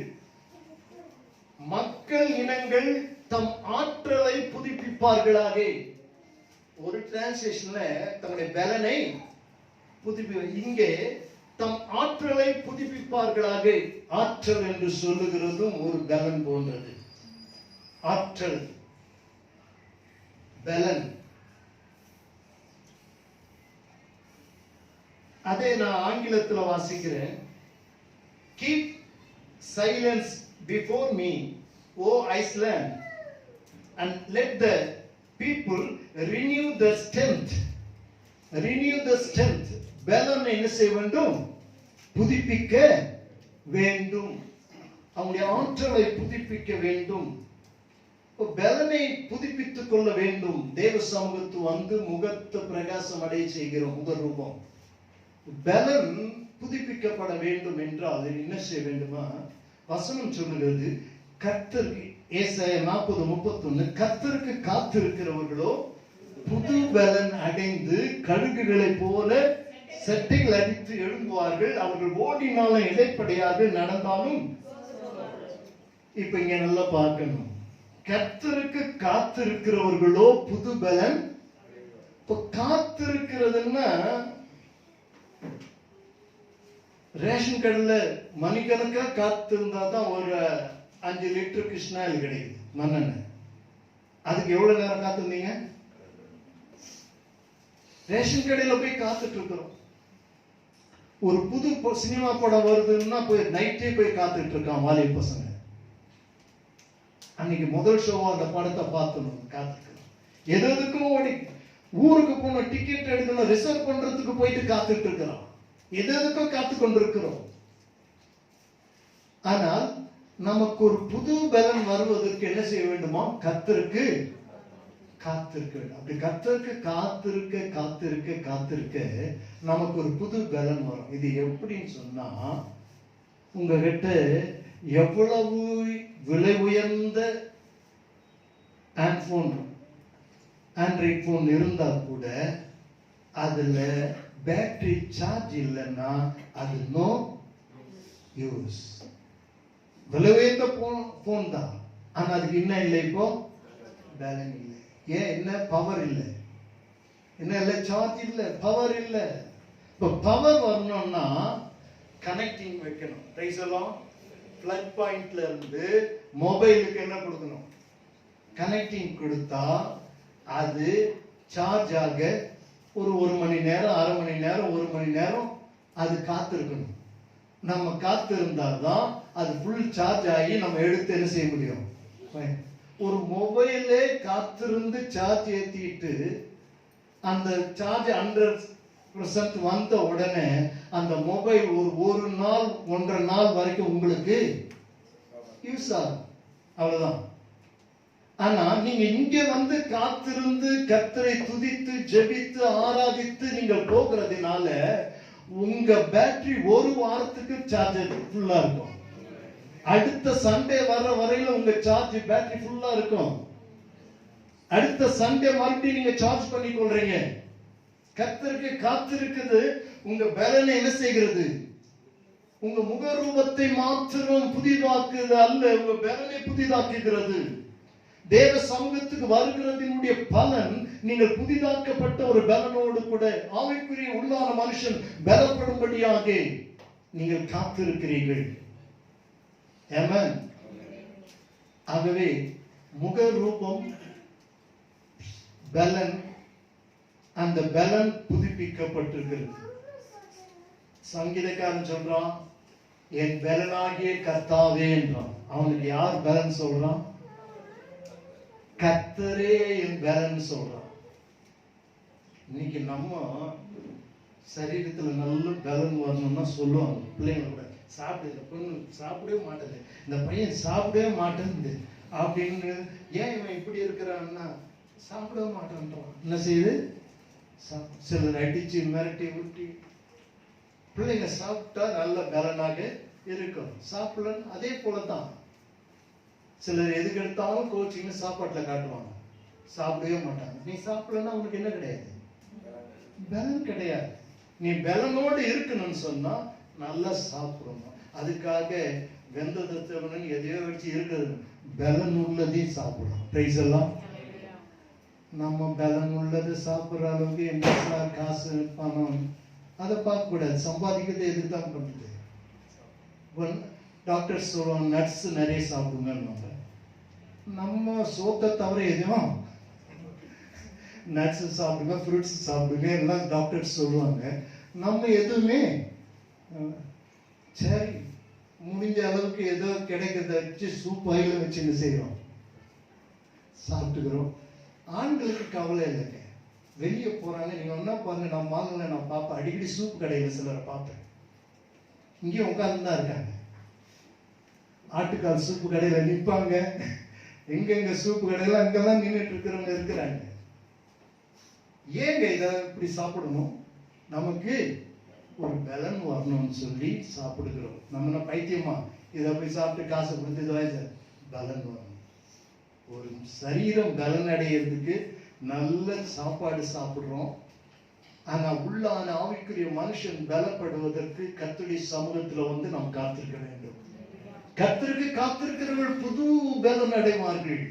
மக்கள் இனங்கள் தம் ஆற்றலை புதுப்பிப்பார்களாக. ஒரு டிரான்ஸ்லேஷன்ல தங்களுடைய பலனை இங்கே தம் ஆற்றலை புதுப்பிப்பார்களாக. ஆற்றல் என்று சொல்லுகிறதும் ஒரு பலன் போன்றது. ஆற்றல், பலன். அதே நான் ஆங்கிலத்தில் வாசிக்கிறேன். Keep silence before me, O Iceland, and let the people renew the strength. Renew the strength. பலன் என்ன செய்ய வேண்டும்? புதுப்பிக்க வேண்டும். அவங்களுடைய ஆற்றலை புதுப்பிக்க வேண்டும். பலனை புதுப்பித்துக் கொள்ள வேண்டும். தேவ சமூகத்து வந்து முகத்தை பிரகாசம் அடைய செய்கிறோம். முக ரூபம் பலன் புதுப்பிக்கப்பட வேண்டும் என்றால் என்ன செய்ய வேண்டுமா? வசனம் சொல்லுகிறது, கர்த்தருக்கு, ஏசாயா 40:31, கர்த்தருக்கு காத்திருக்கிறவர்களோ புது பலன் அடைந்து கழுகுகளை போல செட்டைகள் அடித்து எழும்புவார்கள். அவர்கள் ஓடினாலும் இடைப்படையார்கள், நடந்தாலும். இப்ப இங்க நல்லா பார்க்கணும். கர்த்தருக்கு காத்திருக்கிறவர்களோ புது பலன். இப்ப காத்திருக்கிறதுன்னா ரேஷன் கடையில மணிக்கணக்கா காத்திருந்தா தான் ஒரு 5 லிட்டர் கிருஷ்ணாயில் கிடைக்குது மண்ணெண்ணெய். அதுக்கு எவ்வளவு நேரம் காத்திருந்தீங்க? ரேஷன் கடையில போய் காத்துட்டு இருக்கிறோம். ஒரு புது சினிமா படம் வருதுன்னா போய் நைட்டே போய் காத்துட்டு இருக்கான் வாலிப பசங்க. அன்னைக்கு முதல் ஷோவா அந்த படத்தை பார்த்துணும் காத்துக்கிறோம். எதுக்கும் ஓடி ஊருக்கு போன டிக்கெட் எடுக்கணும், ரிசர்வ் பண்றதுக்கு போயிட்டு காத்துட்டு இருக்கிறோம். எதுக்கும் காத்து கொண்டிருக்கிறோம். ஆனால் நமக்கு ஒரு புது பலன் வருவதற்கு என்ன செய்ய வேண்டுமா? கர்த்தருக்கு காத்திருக்க வேண்டும். அப்படி கர்த்தருக்கு காத்திருக்க காத்திருக்க காத்திருக்க நமக்கு ஒரு புது பலன் வரும். இது எப்படின்னு சொன்னா, உங்ககிட்ட எவ்வளவு விலை உயர்ந்த ஆண்ட்ராய்ட் போன் இருந்தா கூட அதுல பேட்டரி சார்ஜ் இல்லைன்னா அது நோ யூஸ். விலை உயர்ந்த போன் தான், ஆனா அதுக்கு என்ன இல்லை? இப்போ பேலன் இல்லை. ஏன்? என்ன? பவர் இல்லை. என்ன இல்லை? சார்ஜ் இல்லை, பவர் இல்லை. இப்ப பவர் வரணும்னா கனெக்டிங் வைக்கணும். பிளக் பாயிண்ட்ல இருந்து மொபைலுக்கு என்ன கொடுக்கணும்? கனெக்டிங் கொடுத்தா அது சார்ஜ் ஆக ஒரு மணி நேரம், அரை மணி நேரம், 1 மணி நேரம் அது காத்திருக்கணும். நம்ம காத்திருந்தாதான் அது ஃபுல் சார்ஜ் ஆகி நம்ம எடுத்து என்ன செய்ய முடியும்? ஒரு மொபைலே காத்திருந்து சார்ஜ் ஏத்திட்டு அந்த சார்ஜ் 100% வந்த உடனே அந்த மொபைல் ஒரு நாள் 1.5 நாள் வரைக்கும் உங்களுக்கு யூஸ் ஆகும். அவ்வளவுதான். ஆனா நீங்க இங்க வந்து காத்திருந்து கர்த்தரை துதித்து ஜெபித்து ஆராதித்து நீங்கள் போகிறதுனால உங்க பேட்டரி ஒரு வாரத்துக்கு சார்ஜ் ஃபுல்லா இருக்கும். அடுத்த சண்டே வர வரையில உங்க சார்ஜ் பேட்டரி ஃபுல்லா இருக்கும். அடுத்த சண்டே மறுபடியும் நீங்க சார்ஜ் பண்ணி கொள்றீங்க. கர்த்தருக்கு காத்திருக்குது உங்க பலனை என்ன செய்கிறது? உங்க முக ரூபத்தை மாத்திரம் புதிதாக்குது அல்ல, உங்க பலனை புதிதாக்குகிறது. தேவ சமூகத்துக்கு வருகிறதினுடைய பலன், நீங்கள் புதிதாக்கப்பட்ட ஒரு பலனோடு கூட ஆவிக்குரிய உள்ளான மனுஷன் பலப்படும்படியாக நீங்கள் காத்திருக்கிறீர்கள். ஆமென். ஆகவே முக ரூபம் பலன், அந்த பலன் புதுப்பிக்கப்பட்டிருக்கிறது. சங்கீதக்காரன் சொல்றான், என் பலனாகிய கர்த்தாவே என்றான். அவனுக்கு யார் பலன் சொல்றான்? கர்த்தரே என் பலன் சொல்றான். இன்னைக்கு நம்ம சரீரத்துல நல்ல பலன் வரணும்னா சொல்லுவாங்க பிள்ளைங்க கூட, சாப்பிடுது பொண்ணு சாப்பிடவே மாட்டேது, இந்த பையன் சாப்பிடவே மாட்டேங்குது அப்படின்னு. ஏன் இவன் இப்படி இருக்கிறான்னா சாப்பிடவே மாட்டேன்றான். என்ன செய்யுது? சிலர் அடிச்சு மிரட்டி விட்டி. பிள்ளைங்க சாப்பிட்டா நல்ல பலனாக இருக்கும், சாப்பிடலன்னு அதே போலதான். சிலர் எதுக்கு எடுத்தாலும் கோச்சிங்னு சாப்பாட்டுல காட்டுவாங்க, சாப்பிடவே மாட்டாங்க. நீ சாப்பிடலன்னா உனக்கு என்ன கிடையாது? பலன் கிடையாது. நீ பலனோடு இருக்கணும்னு சொன்னா நல்லா சாப்பிடணும். அதுக்காக வெந்ததத்தவனு எதையோ வச்சு இருக்கிறது, பலன் உள்ளதையும் சாப்பிடணும். பிரைஸ் எல்லாம். நம்ம பலன் உள்ளது சாப்பிடுற அளவுக்கு என்ன சார் காசு பணம் அதை பார்க்க கூடாது. சம்பாதிக்கிறது எதுக்கு தான் பண்ணுது? டாக்டர்ஸ் சொல்லுவாங்க நட்ஸ் நிறைய சாப்பிடுங்க. நம்ம சோத்தை தவிர எதுவும் நட்ஸ் சாப்பிடுங்க, ஃப்ரூட்ஸ் சாப்பிடுங்க எல்லாம் டாக்டர்ஸ் சொல்லுவாங்க. நம்ம எதுவுமே சரி முடிஞ்ச அளவுக்கு ஏதோ கிடைக்கிறத வச்சு சூப் ஆயில வச்சு என்ன செய்யறோம், சாப்பிட்டுக்கிறோம். ஆண்களுக்கு கவலை இல்லைங்க. வெளியே போறாங்க, நீங்க ஒன்னா பாருங்க, நான் மாங்கல நான் பார்ப்பேன், அடிக்கடி சூப் கடையில் சிலரை பார்ப்பேன். இங்கேயும் உட்கார்ந்து தான் இருக்காங்க. ஆட்டுக்கால் சூப்பு கடையில நிற்பாங்க. எங்கெங்க சூப்பு கடையில அங்கெல்லாம் நின்றுட்டு இருக்கிறவங்க இருக்கிறாங்க. ஏங்க இதை இப்படி சாப்பிடணும்? நமக்கு ஒரு பலன் வரணும்னு சொல்லி சாப்பிடுகிறோம். நம்ம பைத்தியமா இதை போய் சாப்பிட்டு காசு கொடுத்து பலன் வரணும். ஒரு சரீரம் பலன் அடையிறதுக்கு நல்ல சாப்பாடு சாப்பிடுறோம். ஆனா உள்ளான ஆவிக்குரிய மனுஷன் பலப்படுவதற்கு கர்த்தருடைய சமூகத்துல வந்து நாம் காத்திருக்க வேண்டும். கர்த்தருக்கு காத்திருக்கிறவர்கள் புது பலன் அடைவார்கள்.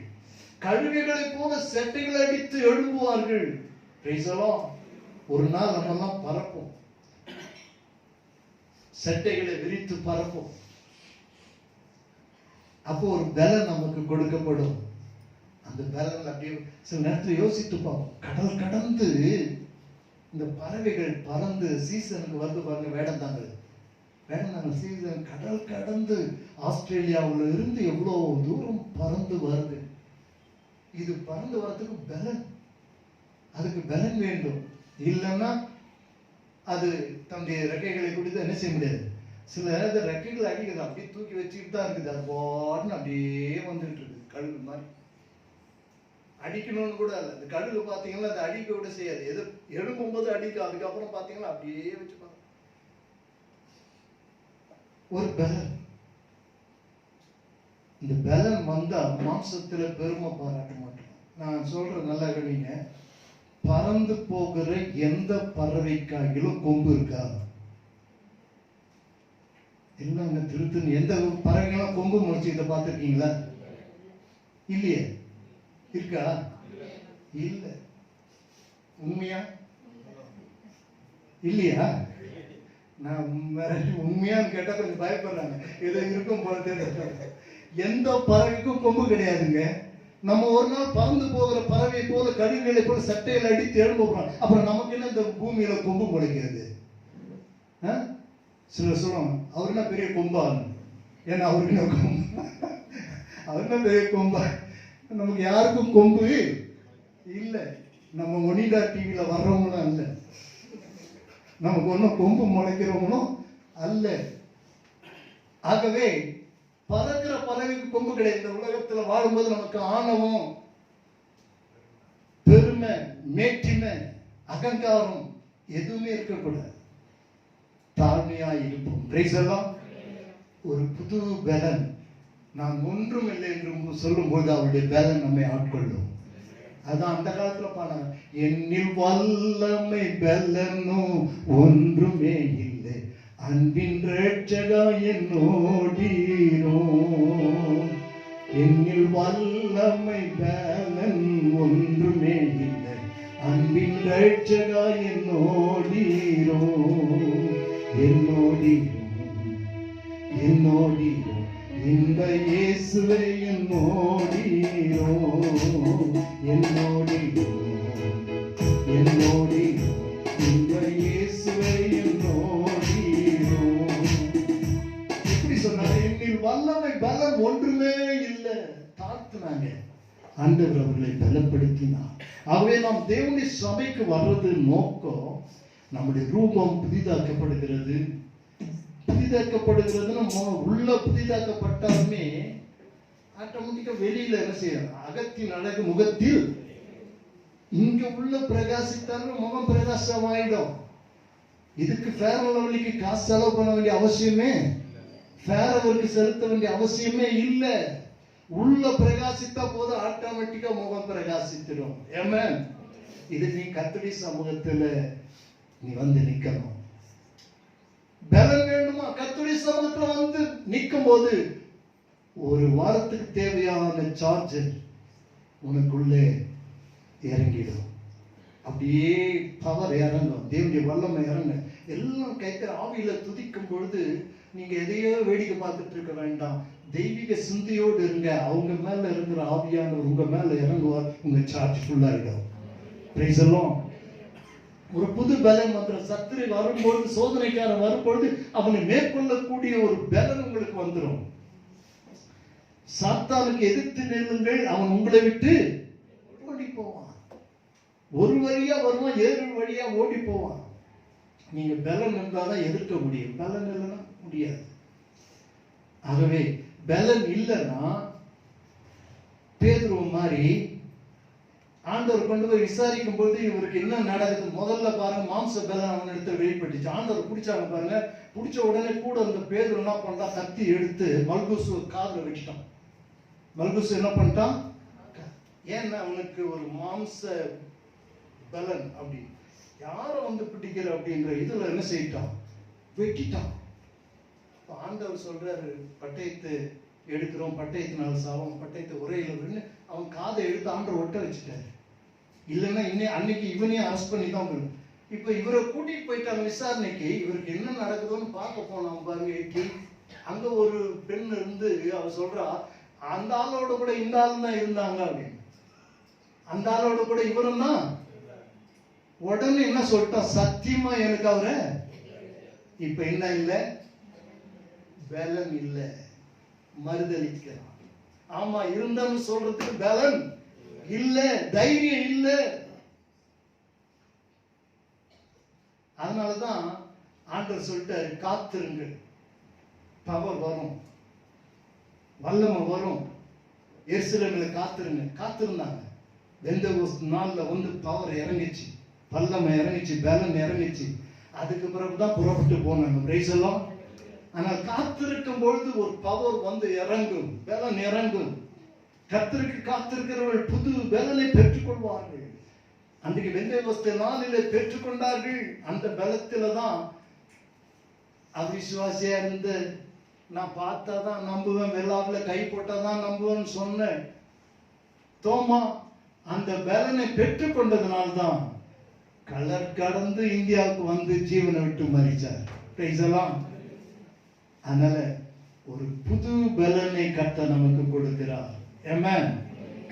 கழுகுகளை போல செட்டைகளை அடித்து எழும்புவார்கள். ஒரு நாள் நம்ம எல்லாம் பறப்போம், செட்டைகளை விரித்து பறப்போம். அப்போ ஒரு பலன் நமக்கு கொடுக்கப்படும். அந்த பலன் அப்படியே சில நேரத்தில் யோசித்துப்போம். கடல் கடந்து இந்த பறவைகள் பறந்து சீசனுக்கு வந்து பாருங்க, வேடந்தாங்கல் சீசன் கடல் கடந்து ஆஸ்திரேலியாவுல இருந்து எவ்வளவு தூரம் பறந்து வருது. இது பறந்து வரதுக்கு பலன், அதுக்கு பலன் வேண்டும். இல்லைன்னா அது தன்னுடைய ரெக்கைகளை கொடுத்து என்ன செய்ய முடியாது. சில நேரத்தில் ரெக்கைகள் அடிக்குது, அப்படியே தூக்கி வச்சுக்கிட்டு தான் இருக்குது. அது பாட்டுன்னு அப்படியே வந்துட்டு இருக்குது. கழுகு மாதிரி அடிக்கணும்னு கூட இல்லை. அந்த கழுகு பார்த்தீங்கன்னா அது அடிக்க விட செய்யாது. எது எழும்பும்போது அடிக்கும், அதுக்கப்புறம் பார்த்தீங்கன்னா அப்படியே வச்சுப்பாங்க. ஒரு பலன். இந்த பலன் வந்தா மாம்சத்துல பெருமை பாராட்ட மாட்டோம். நான் சொல்றது நல்லா கவனிங்க. பறந்து போகிற எந்த பறவைக்காகிலும் கொம்பு இருக்கா? இல்லைங்க, திருத்துன்னு எந்த பறவைக்கெல்லாம் கொம்பு முளைச்சு இதை பார்த்துருக்கீங்களா? இல்லையே. இருக்கா? இல்ல. உண்மையா? இல்லையா? நான் உண்மையான்னு கேட்டா கொஞ்சம் பயப்படுறாங்க. ஏதோ இருக்கும் போல தெரிஞ்சு. எந்த பறவைக்கும் கொம்பு கிடையாதுங்க. நம்ம ஒரு நாள் பறந்து போகிற பறவை போல கழுகுகளை போல சட்டையில அடித்து எழுப்புறோம். அப்புறம் நமக்கு என்ன இந்த பூமியில கொம்பு முளைக்கிறது? சிலர் சொல்லுவாங்க அவரு என்ன பெரிய கொம்பான்னு. ஏன்னா அவருக்கு என்ன கொம்பு, அவர் என்ன பெரிய கொம்பா? நமக்கு யாருக்கும் கொம்பு இல்லை. நம்ம ஒனிடா டிவியில வர்றவங்களும் அல்ல, நமக்கு ஒன்றும் கொம்பு முளைக்கிறவங்களும் அல்ல. ஆகவே பறக்கிற பறவைக்கு கொம்பு கிடையாது. இந்த உலகத்துல வாழும்போது நமக்கு ஆணவம், பெருமை, மேட்டிமை, அகங்காரம் எதுவுமே இருக்கக்கூடாது. தாழ்மையா இருப்போம். ஒரு புது பலன். நான் ஒன்றும் இல்லை என்று சொல்லும் போது அவருடைய பலன் நம்மை ஆட்கொள்ளும். அதான் அந்த காலத்துல பாருங்க, என்னில் வல்லமை பலனோ ஒன்றுமே இல்லை, அன்பின் ரட்சகா என்னோடீரோ. என்னில் வல்லமை பலன் ஒன்றுமே இல்லை, அன்பின் ரட்சகா என்னோடீரோ, என்னோடீரோ, என்னோடீரோ, இந்த இயேசுவே என்னோடீரோ, என்னோடீரோ, என்னோடீரோ, இந்த இயேசுவே என்னோடீரோ. எப்படி சொன்னாங்க? என்னில் வல்லமை பலம் ஒன்றுமே இல்லை. தாழ்த்துனாங்க. ஆண்டவர் அவர்களை பலப்படுத்தினார். ஆகவே நாம் தேவனுடைய சபைக்கு வர்றது நோக்கம், நம்முடைய ரூபம் புதிதாக்கப்படுகிறது. புதிதாக்கப்படுகிறதுன்னு உள்ள புதிதாக்கப்பட்டாலுமே ஆட்டோமேட்டிக்கா வெளியில என்ன செய்யணும்? அகத்தின் அழகு முகத்தில். இங்க உள்ள பிரகாசித்தாலும் முகம் பிரகாசமாயிடும். இதுக்கு ஃபேர் அண்ட் லவ்லிக்கு காசு செலவு பண்ண வேண்டிய அவசியமே, ஃபேர் அவருக்கு செலுத்த வேண்டிய அவசியமே இல்லை. உள்ள பிரகாசித்தா போது ஆட்டோமேட்டிக்கா முகம் பிரகாசித்திடும். ஆமென். இது நீ கர்த்தருடைய சமூகத்துல நீ வந்து நிக்கணும். பலன் வேண்டுமா? கர்த்தருடைய சமூகத்துல வந்து நிற்கும் போது ஒரு வாரத்துக்கு தேவையான சார்ஜர் உனக்குள்ளே இறங்கிடும். அப்படியே பவர் இறங்கும், தேவனுடைய வல்லமை இறங்க. எல்லாம் கைத்தற ஆவியில துதிக்கும் பொழுது நீங்க எதையோ வேடிக்கை பார்த்துட்டு இருக்க வேண்டாம். தெய்வீக சிந்தையோடு இருங்க. அவங்க மேல இருக்கிற ஆவியானவர் உங்க மேல இறங்குவார். உங்க சார்ஜ் ஃபுல்லாயிடும். பிரைஸ் எல்லாம். ஒரு புது பலன் வந்துடும். சத்துரு வரும்பொழுது, சோதனைக்காரன் வரும்பொழுது அவனை மேற்கொள்ளக்கூடிய ஒரு பலன் உங்களுக்கு வந்துடும். சாத்தானுக்கு எதிர்த்து நில்லுங்கள், அவன் உங்களை விட்டு ஓடி போவான். ஒரு வழியா வருவான், 7 வழியா ஓடி போவான். நீங்க பலன் இருந்தாதான் எதிர்க்க முடியும். பலன் இல்லைன்னா முடியாது. ஆகவே பலன் இல்லைன்னா பேதுரு மாதிரி ஆண்டவர் கொண்டு போய் விசாரிக்கும் போது இவருக்கு என்ன நடக்குது முதல்ல பாருங்க. மாம்ச பலன் அவன் இடத்துல வெளிப்பட்டுச்சு. ஆண்டவர் பிடிச்சாங்க பாருங்க. பிடிச்ச உடனே கூட அந்த பேதுரு என்ன பண்றான்? கத்தி எடுத்து மல்குசு காதுல வச்சுட்டான். மல்குசு என்ன பண்ணிட்டான்? ஏன்னா அவனுக்கு ஒரு மாம்ச பலன் அப்படி யார வந்து பிடிக்கிற அப்படின்ற இதுல என்ன செய்யிட்டான்? வெட்டிட்டான். ஆண்டவர் சொல்றாரு, பட்டயத்தை எடுக்கிறோம், பட்டயத்தினால சாவோம், பட்டயத்தை உரையில வின்னு அவன் காதை எடுத்து ஆண்டவர் ஒட்ட வச்சுட்டாரு. இல்லைன்னா அன்னைக்கு இவனையும் அரெஸ்ட் பண்ணி தான் போயிடும். இப்ப இவரை கூட்டிட்டு போயிட்டாங்க விசாரணைக்கு. இவருக்கு என்ன நடக்குதுன்னு பார்க்க போனோம் பாருங்க. அங்க ஒரு பெண் இருந்து அவ சொல்றா, அந்த ஆளோட கூட இந்த ஆள் தான் இருந்தாங்க அப்படின்னு. அந்த ஆளோட கூட இவரும் தான். உடனே என்ன சொல்லிட்டா? சத்தியமா எனக்கு அவரை. இப்ப என்ன இல்லை? பலன் இல்லை, மறுதளிக்கிறான். ஆமா, இருந்தவன்னு சொல்றதுக்கு பலன் இல்ல, தைரியம் இல்ல. அதனாலதான் ஆண்டவர் சொல்லிட்டாரு, காத்திருங்கள், பவர் வரும், வல்லமை வரும். எருசலேமில் காத்திருங்க. காத்திருந்தாங்க. பெந்தெகோஸ்து நாள்ல வந்து பவர் இறங்கிச்சு, வல்லமை இறங்கிச்சு, பலன் இறங்கிச்சு. அதுக்கு பிறகுதான் புறப்பட்டு போனாங்க. பிரைஸ் எல்லாம். ஆனால் காத்திருக்கும் பொழுது ஒரு பவர் வந்து இறங்கும், பலன் இறங்கும். கர்த்தருக்கு காத்திருக்கிறவர்கள் புது பலனை பெற்றுக் கொள்வார்கள். அன்றைக்கு பெந்தெகோஸ்து நாளிலே பெற்றுக்கொண்டார்கள். அந்த பலத்தில தான் அவிசுவாசியா இருந்து நான் பார்த்தாதான் நம்புவேன், வெள்ளாவில கை போட்டாதான் நம்புவேன்னு சொன்ன தோமா அந்த பலனை பெற்றுக் கொண்டதுனால்தான் கலர் கடந்து இந்தியாவுக்கு வந்து ஜீவனை விட்டு மறிச்சார். பேசலாம். அதனால ஒரு புது பலனை கர்த்தர் நமக்கு கொடுக்கிறார். ஆமென்.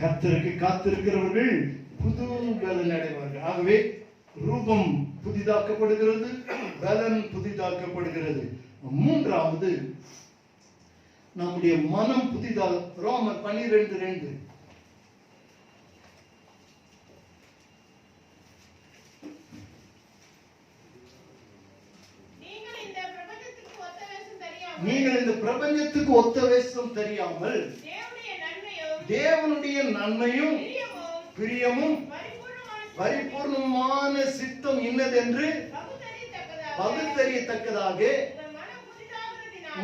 கர்த்தருக்கு காத்திருக்கிறவர்கள் புது பலன் அடைவார்கள். ஆகவே ரூபம் புதிதாக்கப்படுகிறது, பலன் புதிதாக்கப்படுகிறது. மூன்றாவது, நம்முடைய மனம் புதிதாக. ரோமர் 12:2. நீங்கள் இந்த பிரபஞ்சத்துக்கு ஒத்த வேஷம் தெரியாமல் தேவனுடைய நன்மையும் பிரியமும் பரிபூர்ணமான சித்தம் இன்னதென்று பகுத்தறியத்தக்கதாக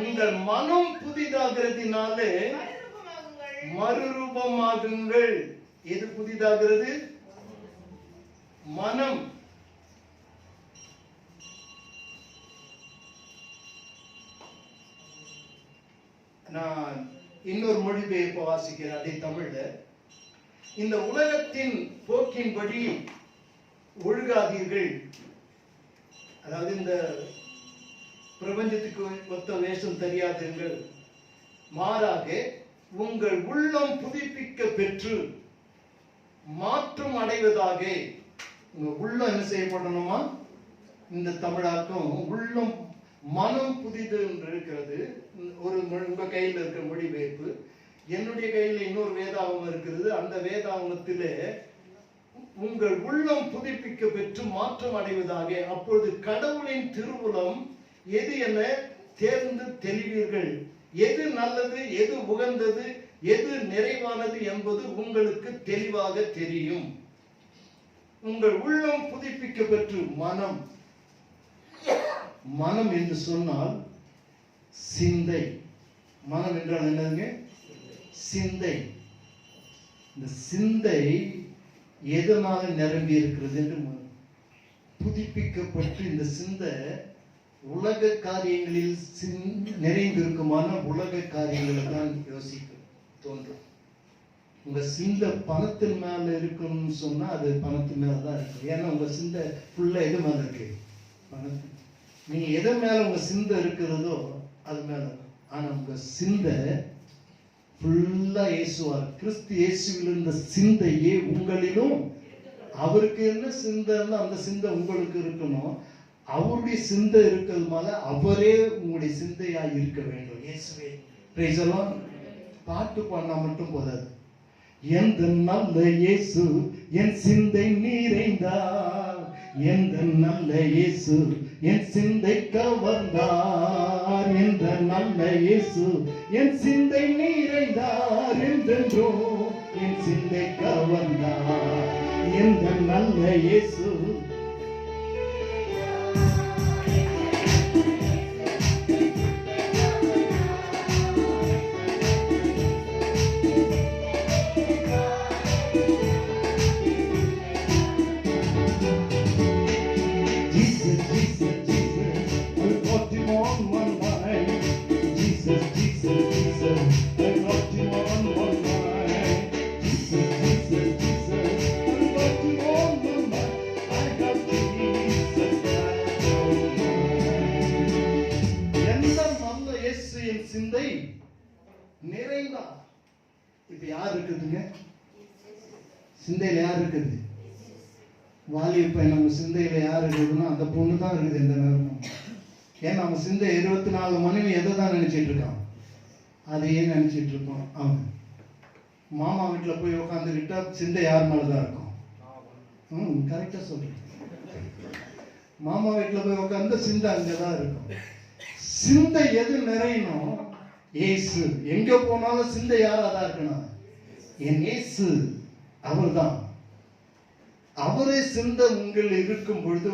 உங்கள் மனம் புதிதாகிறதினாலே மறுரூபமாகுங்கள். எது புதிதாகிறது? மனம். நான் இன்னொரு மொழிபெயர்ப்பு வாசிக்கிறேன், அதே தமிழ்ல. இந்த உலகத்தின் போக்கின்படி ஒழுகாதீர்கள். அதாவது இந்த பிரபஞ்சத்துக்கு ஒத்த வேஷம் தெரியாதீர்கள், மாறாக உங்கள் உள்ளம் புதுப்பிக்க பெற்று மாற்றம் அடைவதாக. உங்க உள்ளம் என்ன செய்யப்படணுமா? இந்த தமிழாக்கம் உள்ளம் மனம் புதிது என்று இருக்கிறது. ஒரு உங்க கையில் இருக்கிற மொழிபெயர்ப்பு. என்னுடைய கையில் இன்னொரு வேதாகமம் இருக்கிறது. அந்த வேதாகமத்திலே உங்கள் உள்ளம் புதுப்பிக்க பெற்று மாற்றம் அடைவதாக, அப்பொழுது கடவுளின் திருவுளம் எது என தேர்ந்து தெளிவீர்கள். எது நல்லது, எது உகந்தது, எது நிறைவானது என்பது உங்களுக்கு தெளிவாக தெரியும். உங்கள் உள்ளம் புதுப்பிக்க பெற்று மனம். மனம் என்று சொன்னால் சிந்தை. மனம் என்றால் என்னதுங்க? சிந்தை. இந்த சிந்தை எதனால நிரம்பி இருக்கிறது என்று புதுப்பிக்கப்பட்டு, இந்த சிந்தை உலக காரியங்களில் நிறைந்திருக்குமான உலக காரியங்களை தான் யோசிக்க தோன்றும். உங்க சிந்தை பணத்தின் மேல இருக்குன்னு சொன்னா அது பணத்தின் மேலதான் இருக்கு. ஏன்னா உங்க சிந்தை ஃபுல்லா எது மேல இருக்கு? பணத்து. நீங்க எது மேல உங்க சிந்தை இருக்கிறதோ அது மேல. ஆனா உங்க சிந்தை ஃபுல்லா இயேசுவார், கிறிஸ்து இயேசுவில் இருந்த சிந்தையே உங்களிலும். அவருக்கு என்ன சிந்தைன்னா அந்த சிந்தை உங்களுக்கு இருக்கணும். அவருடைய சிந்தை இருக்கிறதுனால அவரே உங்களுடைய சிந்தையா இருக்க வேண்டும். இயேசுவே. Praise the Lord. பாட்டு பாடினா மட்டும் போதாது. எந்த நல்ல இயேசு என் சிந்தை நிறைந்தார், எந்த நல்ல இயேசு என் சிந்தை கவர்ந்தார், எந்த நல்ல இயேசு என் சிந்தை நிறைந்தார், என்றென்றோ என் சிந்தை கவர்ந்தார், எந்த நல்ல இயேசு. சிந்தை நிறைந்தா. இப்ப யார் இருக்குதுங்க? சிந்தையில யார் இருக்குது? வாலிப நம்ம சிந்தையில யார் இருக்குதுன்னா அந்த பொண்ணு தான் இருக்குது இந்த நேரம். ஏன்னா நம்ம சிந்தை 24 மனைவி எதை தான் நினைச்சிட்டு இருக்கான்? அதையே நினைச்சிட்டு இருக்கோம். அவன் மாமா வீட்டுல போய் உட்காந்துக்கிட்டா சிந்தை யார் மேலதான் இருக்கும்? கரெக்டா சொல்றேன். மாமா வீட்டுல போய் உட்காந்து சிந்தை அங்கதான் இருக்கும். சிந்தை எது நிறையணும்? இயேசு. எங்க போனாலும் சிந்தை யாராதான் இருக்கணும்? என் இயேசு. அவர்தான். அவரே சிந்தை உங்கள் இருக்கும் பொழுது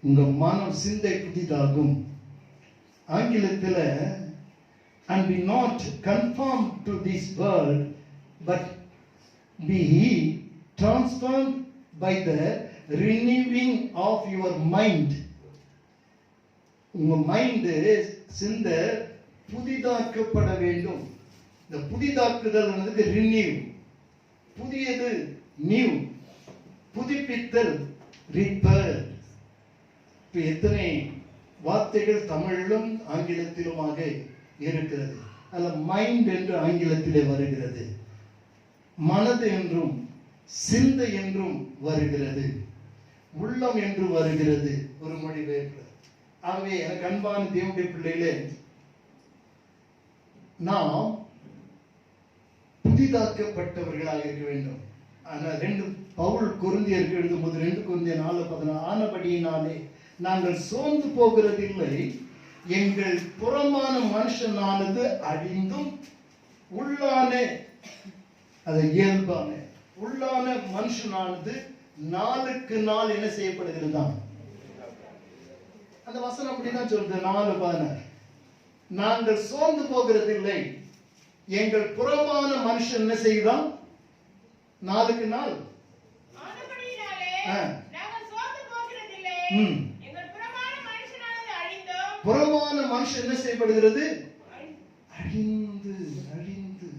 உங்க மனம் சிந்தை புதிதாகும். ஆங்கிலத்தில் and be not conformed to this world but be transformed by the renewing of your mind. உங்க மைண்ட் சிந்தை புதிதாக்கப்பட வேண்டும். இந்த புதிதாக்குதல் ரினியூ. புதியது நியூ. புதுப்பித்தல் ரிப்பேர். இப்ப எத்தனை வார்த்தைகள் தமிழிலும் ஆங்கிலத்திலுமாக இருக்கிறது. அல்ல மைண்ட் என்று ஆங்கிலத்திலே வருகிறது, மனது என்றும் சிந்தை என்றும் வருகிறது, உள்ளம் என்று வருகிறது ஒரு மொழிபெயர்ப்பு. ஆகவே எனக்கு அன்பான தேவனுடைய பிள்ளைகளே, நாம் புதிதாக்கப்பட்டவர்களாக இருக்க வேண்டும். ஆனால் பவுல் கொரிந்தியருக்கு எழுதும்போது 2 கொரிந்தியர் 4:14 ஆனபடியினாலே நாங்கள் சோர்ந்து போகிறதில்லை, எங்கள் புறமான மனுஷனானது அழிந்தும் உள்ளான அது இயல்பான உள்ளான மனுஷனானது நாளுக்கு நாள் என்ன செய்யப்படுகிறது. அந்த வசனம் அப்படிதான் சொல்றது. 4:14 நாங்கள் சோர்ந்து போகிறதில்லை, எங்கள் புறமான மனுஷன் என்ன செய்தான்? நாளுக்கு நாள் புறமான மனுஷன் என்ன செய்யப்படுகிறது? அழிந்து அழிந்து.